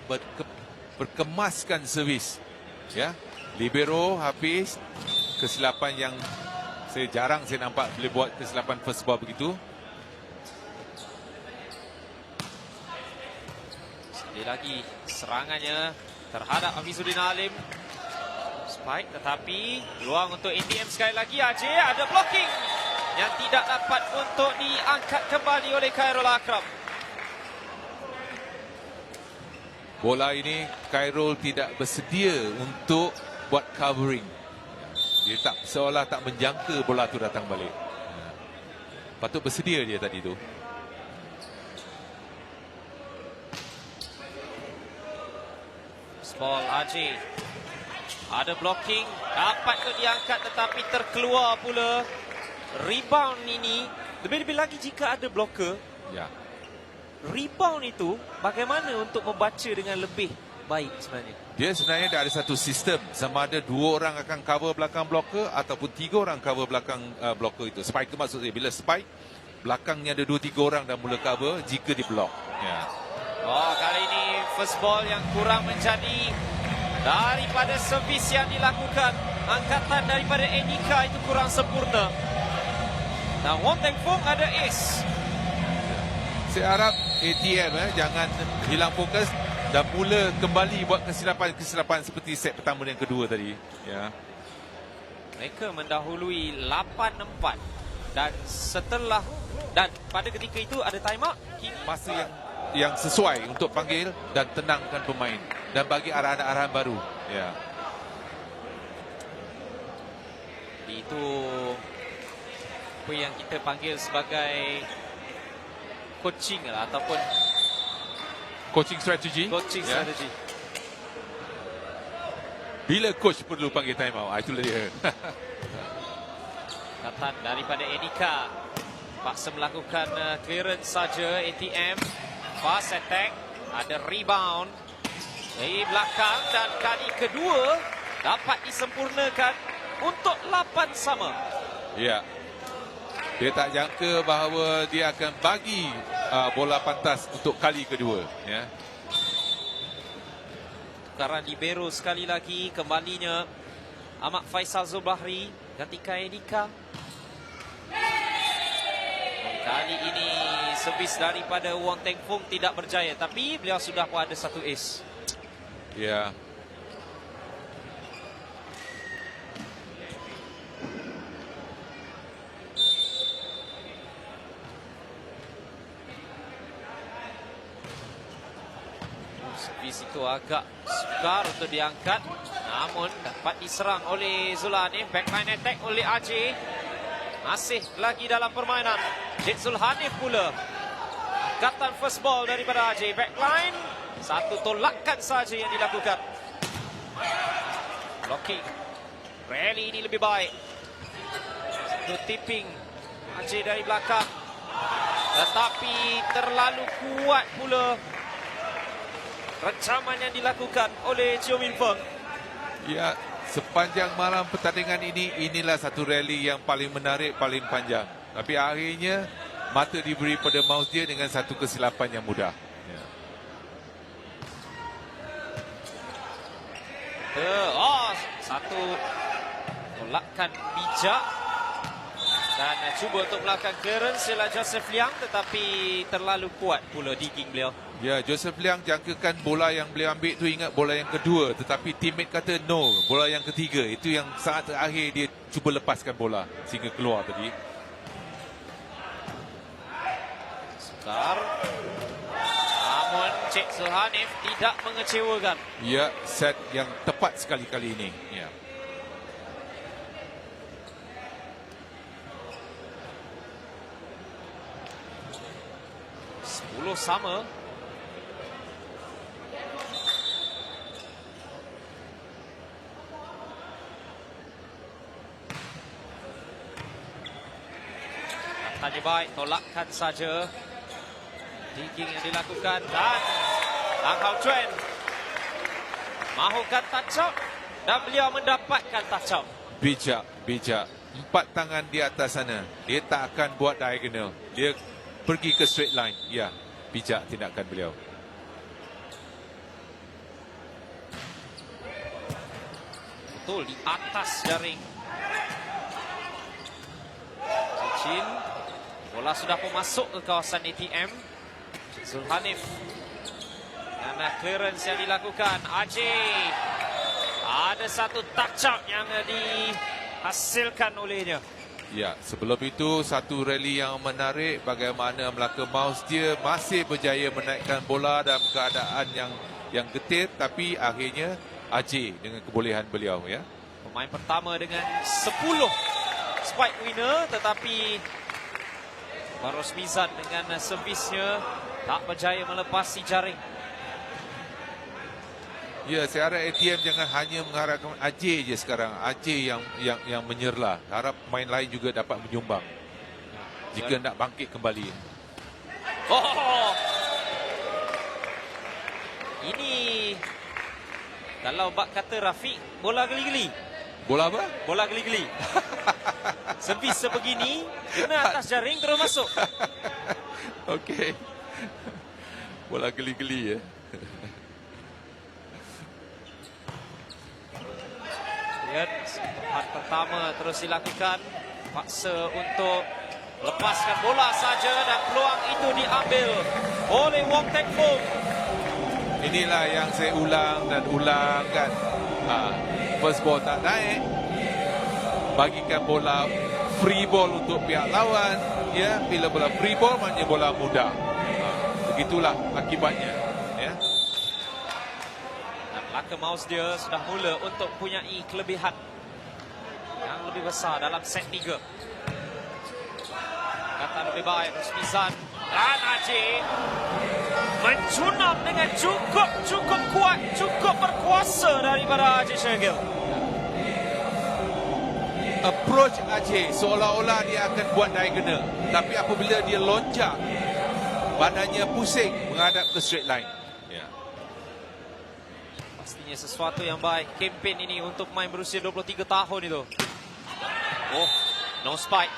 berkemaskan servis. Ya, libero habis, kesilapan yang jarang saya nampak boleh buat kesilapan first ball begitu. Sekali lagi serangannya terhadap Hafizuddin Alim. Spike, tetapi peluang untuk ATM sekali lagi. Ajay ada blocking yang tidak dapat untuk diangkat kembali oleh Khairul Akram. Bola ini Khairul tidak bersedia untuk buat covering. Dia seolah tak menjangka bola tu datang balik. Patut bersedia dia tadi tu. Ball Ajay. Ada blocking, dapat tu diangkat tetapi terkeluar pula. Rebound ini, lebih-lebih lagi jika ada blocker. Ya. Rebound itu bagaimana untuk membaca dengan lebih baik sebenarnya? Dia sebenarnya dah ada satu sistem. Sama ada 2 orang akan cover belakang blocker ataupun 3 orang cover belakang blocker itu. Spike maksud saya, bila spike, belakangnya ada 2-3 orang dah mula cover jika di block. Ya. Oh, kali ini first ball yang kurang menjadi daripada servis yang dilakukan. Angkatan daripada Enika itu kurang sempurna. Dan Wong Teng Foong ada ace. Saya harap ATM jangan hilang fokus dan mula kembali buat kesilapan seperti set pertama dan kedua tadi. Ya. Mereka mendahului 8-4 dan setelah dan pada ketika itu ada time out. Masa yang sesuai untuk panggil dan tenangkan pemain dan bagi arahan-arahan baru. Ya. Itu apa yang kita panggil sebagai coaching lah, ataupun Coaching strategi. strategi. Bila coach perlu panggil time out, itulah dia. Katan daripada Enika, paksa melakukan clearance saja. ATM fast attack, ada rebound dari belakang dan kali kedua dapat disempurnakan untuk 8 sama. Ya. Dia tak jangka bahawa dia akan bagi bola pantas untuk kali kedua. Ya. Tukaran libero sekali lagi, kembalinya Ahmad Faisal Zulbahri gantikan Enika. Kali ini servis daripada Wong Teng Foong tidak berjaya, tapi beliau sudah pun ada satu ace. Ya. Servis itu agak sukar untuk diangkat, namun dapat diserang oleh Zulhanif. Backline attack oleh Ajay. Masih lagi dalam permainan. Jid Zulhanif pula. Angkatan first ball daripada Ajay. Backline. Satu tolakan saja yang dilakukan. Blocking. Rally ini lebih baik. Satu tipping. Ajay dari belakang. Tetapi terlalu kuat pula rencaman yang dilakukan oleh Chio Min Feng. Ya, sepanjang malam pertandingan ini, inilah satu rally yang paling menarik, paling panjang. Tapi akhirnya mata diberi pada mouse dia dengan satu kesilapan yang mudah. Ya. Satu tolakan bijak dan cuba untuk melakukan clearance oleh Joseph Liang, tetapi terlalu kuat pula digging beliau. Ya, Joseph Liang jangkakan bola yang beliau ambil tu ingat bola yang kedua, tetapi teammate kata no, bola yang ketiga. Itu yang saat terakhir dia cuba lepaskan bola sehingga keluar tadi. Sukar. Namun Cik Zulhanif tidak mengecewakan. Ya, set yang tepat sekali kali ini. Ya. Sepuluh sama. Tanya baik, tolakkan saja. Digging yang dilakukan dan Ang Hao Chuan mahukan touch out dan beliau mendapatkan touch out. Bijak, bijak. 4 tangan di atas sana. Dia tak akan buat diagonal. Dia pergi ke straight line. Ya, bijak tindakan beliau. Betul, di atas jaring. Cicin. Bola sudah pun masuk ke kawasan ATM. Zulhanif. Dan clearance yang dilakukan. Ajay. Ada satu touch out yang dihasilkan olehnya. Ya, sebelum itu satu rally yang menarik bagaimana Melaka Mouse dia masih berjaya menaikkan bola dalam keadaan yang getir, tapi akhirnya Ajay dengan kebolehan beliau, ya. Pemain pertama dengan 10 spike winner, tetapi Faros Mizan dengan servisnya tak berjaya melepasi jaring. Ya, saya harap ATM jangan hanya mengharapkan Ajay je sekarang. Ajay yang menyerlah. Harap pemain lain juga dapat menyumbang jika nak bangkit kembali. Oh, ini kalau bak kata Rafiq, bola geli-geli. Bola apa? Bola geli-geli. Servis sebegini, kena atas jaring terus masuk. Okey. Bola geli-geli, ya. Lihat, tempat pertama terus dilakukan. Paksa untuk lepaskan bola saja dan peluang itu diambil oleh Wong Teng Foong. Inilah yang saya ulang dan ulang kan. First ball tak naik. Bagikan bola free ball untuk pihak lawan. Ya, bila bola free ball maknanya bola mudah. Begitulah akibatnya. Ya. Dan Melaka Mouse dia sudah mula untuk mempunyai kelebihan yang lebih besar dalam set 3. Kata lebih baik Rusmizan dan Ajay mencunam dengan cukup kuat, cukup berkuasa daripada Ajay Shergill. Approach Ajay seolah-olah dia akan buat diagonal, tapi apabila dia loncat, badannya pusing menghadap ke straight line. Ya. Pastinya sesuatu yang baik kempen ini untuk pemain berusia 23 tahun itu. Oh, no spike.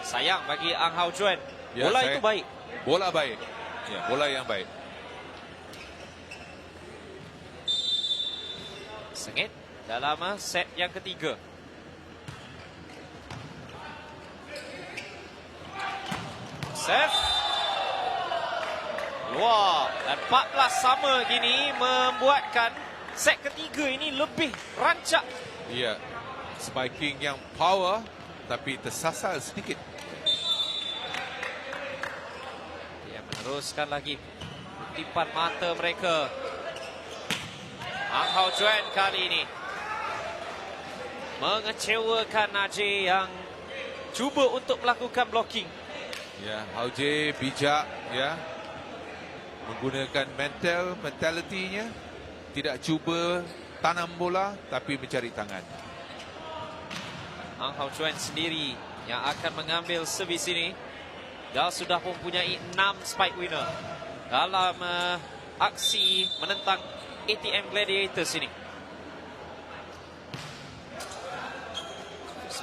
Sayang bagi Ang Hao Chuan. Ya, Bola itu baik. Bola baik. Ya, bola yang baik. Sengit dalam set yang ketiga. Save. Luar. Dan 14 sama gini membuatkan set ketiga ini lebih rancak. Ya, spiking yang power tapi tersasar sedikit. Dia meneruskan lagi kutipan mata mereka. Ang Hao Chuan kali ini mengecewakan Ajay yang cuba untuk melakukan blocking. Ya, Ajay bijak, ya, menggunakan mentalitinya, tidak cuba tanam bola tapi mencari tangan. Ang Hao Chuan sendiri yang akan mengambil servis ini. Dia sudah mempunyai 6 spike winner dalam aksi menentang ATM Gladiators ini.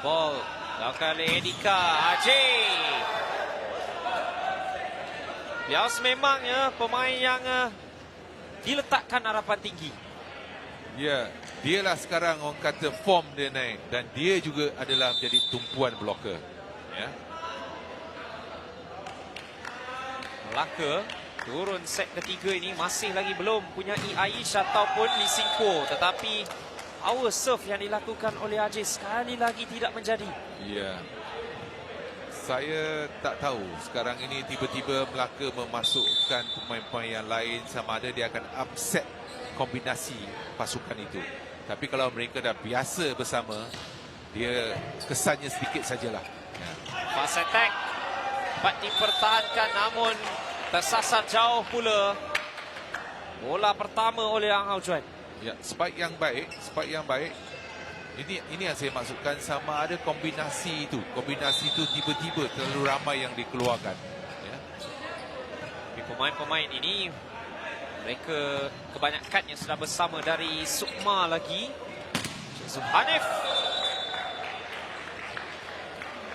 Ball dilakukan oleh Edika. Ajay. Bias memangnya pemain yang diletakkan harapan tinggi. Ya, dialah sekarang orang kata form dia naik dan dia juga adalah menjadi tumpuan blocker. Ya. Melaka turun set ketiga ini masih lagi belum punya Aish ataupun Lee Sin Kwo, tetapi power serve yang dilakukan oleh Ajay sekali lagi tidak menjadi. Ya. Saya tak tahu sekarang ini tiba-tiba Melaka memasukkan pemain-pemain yang lain, sama ada dia akan upset kombinasi pasukan itu. Tapi kalau mereka dah biasa bersama, dia kesannya sedikit sajalah. Ya. Fast attack dapat dipertahankan namun tersasar jauh pula bola pertama oleh Ang Hao Juan. Ya, spike yang baik, spike yang baik. Ini yang saya maksudkan, sama ada kombinasi itu tiba-tiba terlalu ramai yang dikeluarkan. Ya. Tapi pemain-pemain ini mereka kebanyakannya sudah bersama dari Sukma lagi. Hanif.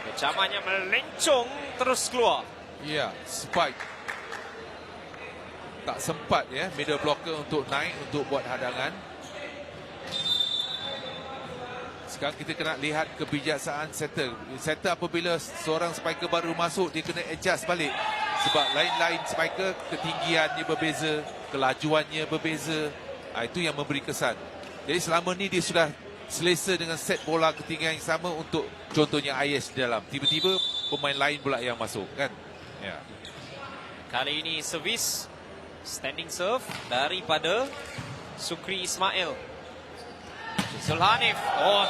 Kecamannya melencong terus keluar. Ya, spike. Tak sempat ya middle blocker untuk naik untuk buat hadangan. Sekarang kita kena lihat kebijaksanaan setter. Setter apabila seorang spiker baru masuk, dia kena adjust balik. Sebab lain-lain spiker ketinggiannya berbeza, kelajuannya berbeza. Itu yang memberi kesan. Jadi selama ni dia sudah selesa dengan set bola ketinggian yang sama untuk contohnya Aish di dalam. Tiba-tiba pemain lain pula yang masuk kan. Ya. Kali ini servis standing serve daripada Sukri Ismail. Zulhanif. Oh,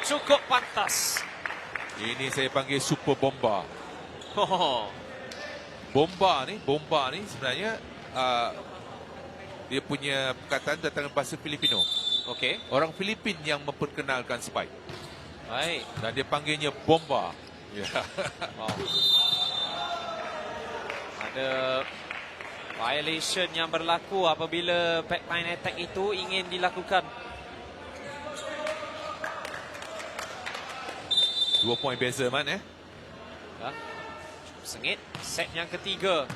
cukup pantas. Ini saya panggil super bomba. Oh. Bomba ni sebenarnya dia punya perkataan datang dari bahasa Filipino. Okey. Orang Filipin yang memperkenalkan spike. Baik. Dan dia panggilnya bomba. Ya. Wow. Ada violation yang berlaku apabila backline attack itu ingin dilakukan. 2 poin beza man Ya. Sengit. Set yang ketiga.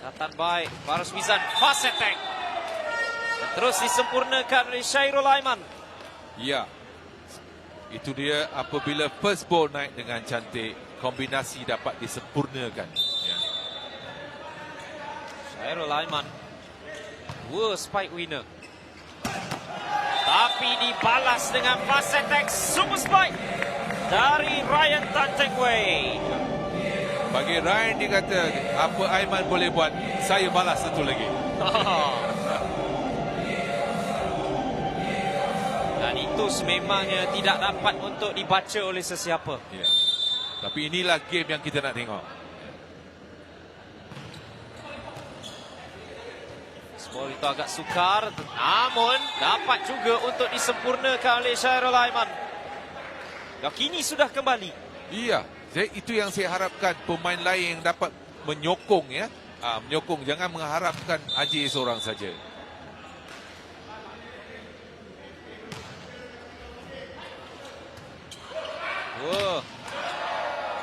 Katan baik. Faris Mizan. Fast attack. Terus disempurnakan oleh Syairul Aiman. Ya. Itu dia apabila first ball naik dengan cantik, kombinasi dapat disempurnakan. Ya. Syairul Aiman. 2 spike winner. Tapi dibalas dengan fast attack super spike dari Ryan Tan Teng Wei. Bagi Ryan dia kata, apa Aiman boleh buat, saya balas satu lagi. Dan itu sememangnya tidak dapat untuk dibaca oleh sesiapa. Ya. Tapi inilah game yang kita nak tengok. Ball itu agak sukar, namun dapat juga untuk disempurnakan oleh Syairul Aiman. Kini sudah kembali. Iya, itu yang saya harapkan, pemain lain yang dapat menyokong ya. Menyokong, jangan mengharapkan Ajay seorang saja.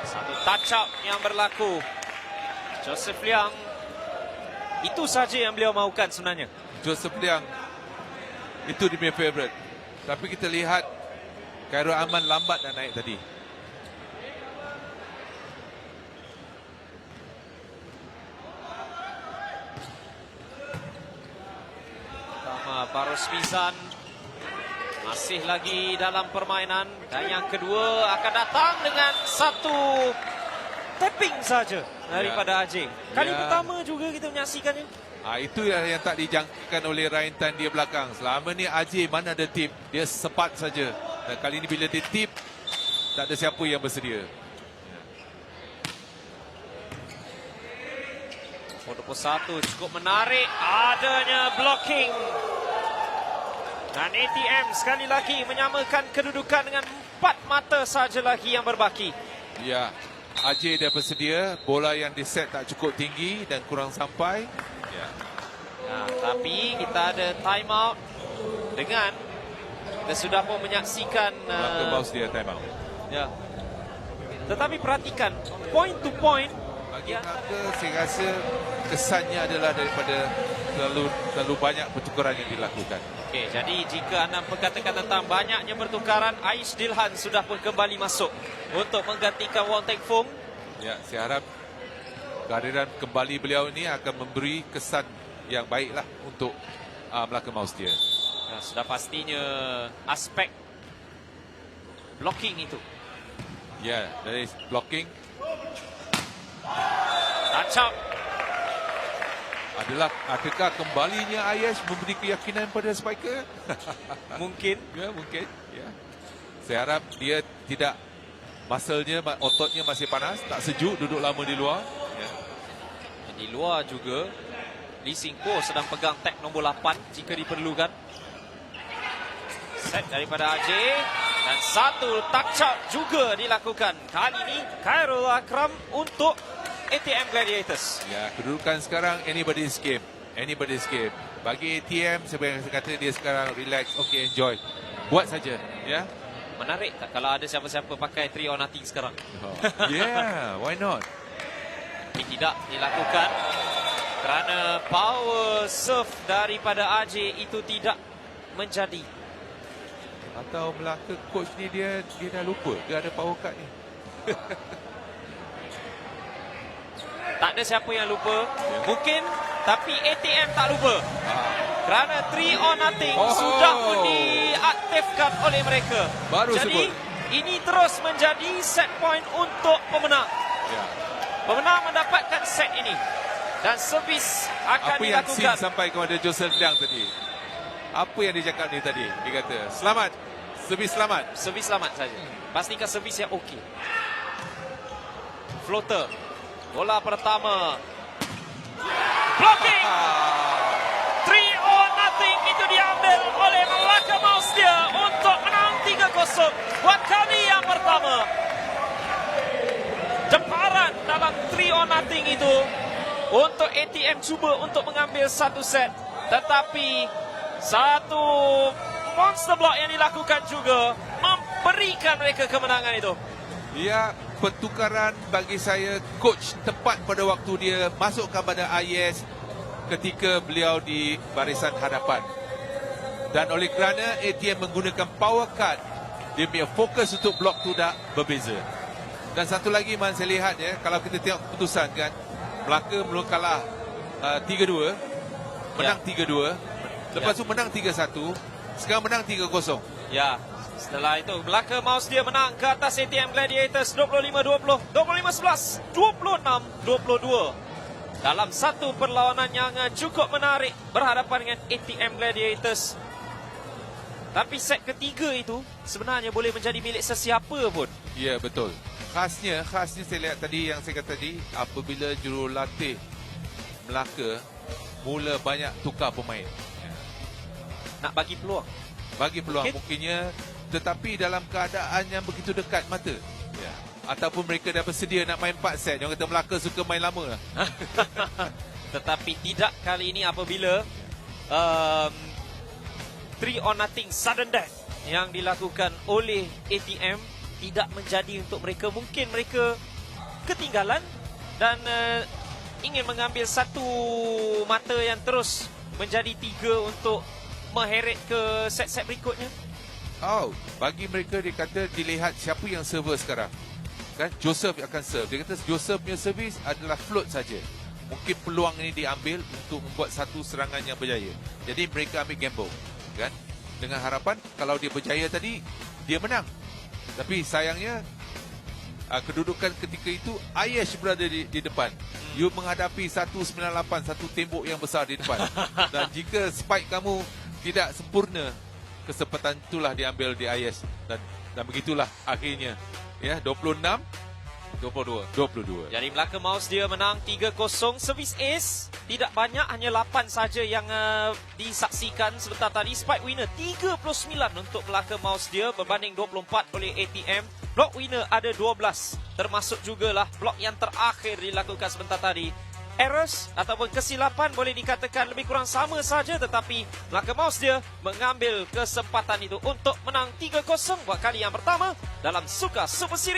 Satu touch up yang berlaku. Joseph Liang. Itu saja yang beliau mahukan sebenarnya. Joseph Liang, itu dia punya favourite. Tapi kita lihat Khairul Aman lambat nak naik tadi. Pertama, Faris Mizan masih lagi dalam permainan. Dan yang kedua akan datang dengan satu tapping saja daripada Ajay. Kali pertama juga kita menyaksikannya. Itu yang tak dijangkakan oleh Ryan Tan di belakang. Selama ni Ajay mana ada tip, dia sepat saja. Dan kali ini bila dia tip, tak ada siapa yang bersedia. 21 cukup menarik. Adanya blocking. Dan ATM sekali lagi menyamakan kedudukan dengan 4 mata saja lagi yang berbaki. Ya, Ajay dah bersedia. Bola yang diset tak cukup tinggi dan kurang sampai. Ya. Tapi kita ada time out dengan kita sudah pun menyaksikan Melaka baus dia time out. Ya. Tetapi perhatikan point to point. Bagi Melaka, saya rasa kesannya adalah daripada terlalu banyak pertukaran yang dilakukan. Okey, jadi jika anda perkatakan tentang banyaknya pertukaran, Aish Dilhan sudah pun kembali masuk untuk menggantikan Wong Teng Foong. Ya, saya harap Kehadiran kembali beliau ini akan memberi kesan yang baiklah untuk Melaka Mouse dia. Ya, sudah pastinya aspek blocking itu. Ya, dari blocking Touch up. Adakah kembalinya Ayaz memberi keyakinan pada spiker? Mungkin. Ya, mungkin. Ya. Saya harap dia tidak, muscle-nya, ototnya masih panas, tak sejuk, duduk lama di luar. Ya. Di luar juga Lee Singpo sedang pegang tag nombor 8 jika diperlukan. Set daripada AJ dan satu touch up juga dilakukan. Kali ini Khairul Akram untuk ATM Gladiators. Ya, kedudukan sekarang anybody's game. Anybody's game. Bagi ATM, sebenarnya saya kata dia sekarang relax, okay, enjoy. Buat saja, ya. Menarik tak kalau ada siapa-siapa pakai 3 or nothing sekarang? Yeah, why not? Ini tidak dilakukan kerana power serve daripada AJ itu tidak menjadi. Atau Melaka coach ni dia dah lupa dia ada power card ni. Tak ada siapa yang lupa. Mungkin, tapi ATM tak lupa. Kerana 3 or nothing sudah pun diaktifkan oleh mereka. Baru jadi, sebut. ini terus menjadi set point untuk pemenang. Ya. Pemenang mendapatkan set ini. Dan servis akan Apa yang Sim dilakukan. sampai kepada Joseph Liang tadi? Apa yang dia cakap ni tadi? Dia kata, selamat. Servis selamat. Servis selamat saja. Pastikan servis yang okey. Floater. Bola pertama. Blocking. 3 or nothing itu diambil oleh Melaka Mouse dia untuk menang 3-0 buat kali yang pertama. Jemparan dalam 3 or nothing itu untuk ATM cuba untuk mengambil satu set. Tetapi satu monster block yang dilakukan juga memberikan mereka kemenangan itu. Ya, pertukaran bagi saya coach tepat pada waktu dia masukkan pada Ayaz ketika beliau di barisan hadapan. Dan oleh kerana ATM menggunakan power card, dia punya fokus untuk blok tu dah berbeza. Dan satu lagi Man, saya lihat ya, kalau kita tengok keputusan kan, Melaka belum kalah 3-2, menang 3-2, lepas tu menang 3-1, sekarang menang 3-0. Ya, setelah itu Melaka Mouse dia menang ke atas ATM Gladiators 25-20, 25-11, 26-22. Dalam satu perlawanan yang cukup menarik berhadapan dengan ATM Gladiators. Tapi set ketiga itu sebenarnya boleh menjadi milik sesiapa pun. Ya, betul. Khasnya saya lihat tadi yang saya kata tadi, apabila jurulatih Melaka mula banyak tukar pemain. Nak bagi peluang. Bagi peluang Mungkin. mungkinnya, tetapi dalam keadaan yang begitu dekat mata. Ya. Ataupun mereka dah bersedia nak main 4 set. Yang kata Melaka suka main lama lah. Tetapi tidak kali ini apabila 3 or nothing sudden death yang dilakukan oleh ATM tidak menjadi untuk mereka. Mungkin mereka ketinggalan dan ingin mengambil satu mata yang terus menjadi 3 untuk mengheret ke set-set berikutnya. Oh, bagi mereka dia kata dilihat siapa yang server sekarang. Kan Joseph akan serve. Dia kata Joseph punya servis adalah float saja. Mungkin peluang ini diambil untuk membuat satu serangan yang berjaya. Jadi mereka ambil gamble, kan? Dengan harapan kalau dia berjaya tadi, dia menang. Tapi sayangnya kedudukan ketika itu Ayaz berada di depan. You menghadapi 198, satu tembok yang besar di depan. Dan jika spike kamu tidak sempurna, kesempatan itulah diambil di Ayaz dan begitulah akhirnya. Ya, 26-22. Jadi Melaka Mouse dia menang 3-0. Servis ace tidak banyak, hanya 8 saja yang disaksikan sebentar tadi. Spike winner 39 untuk Melaka Mouse dia berbanding 24 oleh ATM. Block winner ada 12, termasuk jugalah blok yang terakhir dilakukan sebentar tadi. Errors ataupun kesilapan boleh dikatakan lebih kurang sama saja, tetapi Melaka Mouse dia mengambil kesempatan itu untuk menang 3-0 buat kali yang pertama dalam Suka Super Series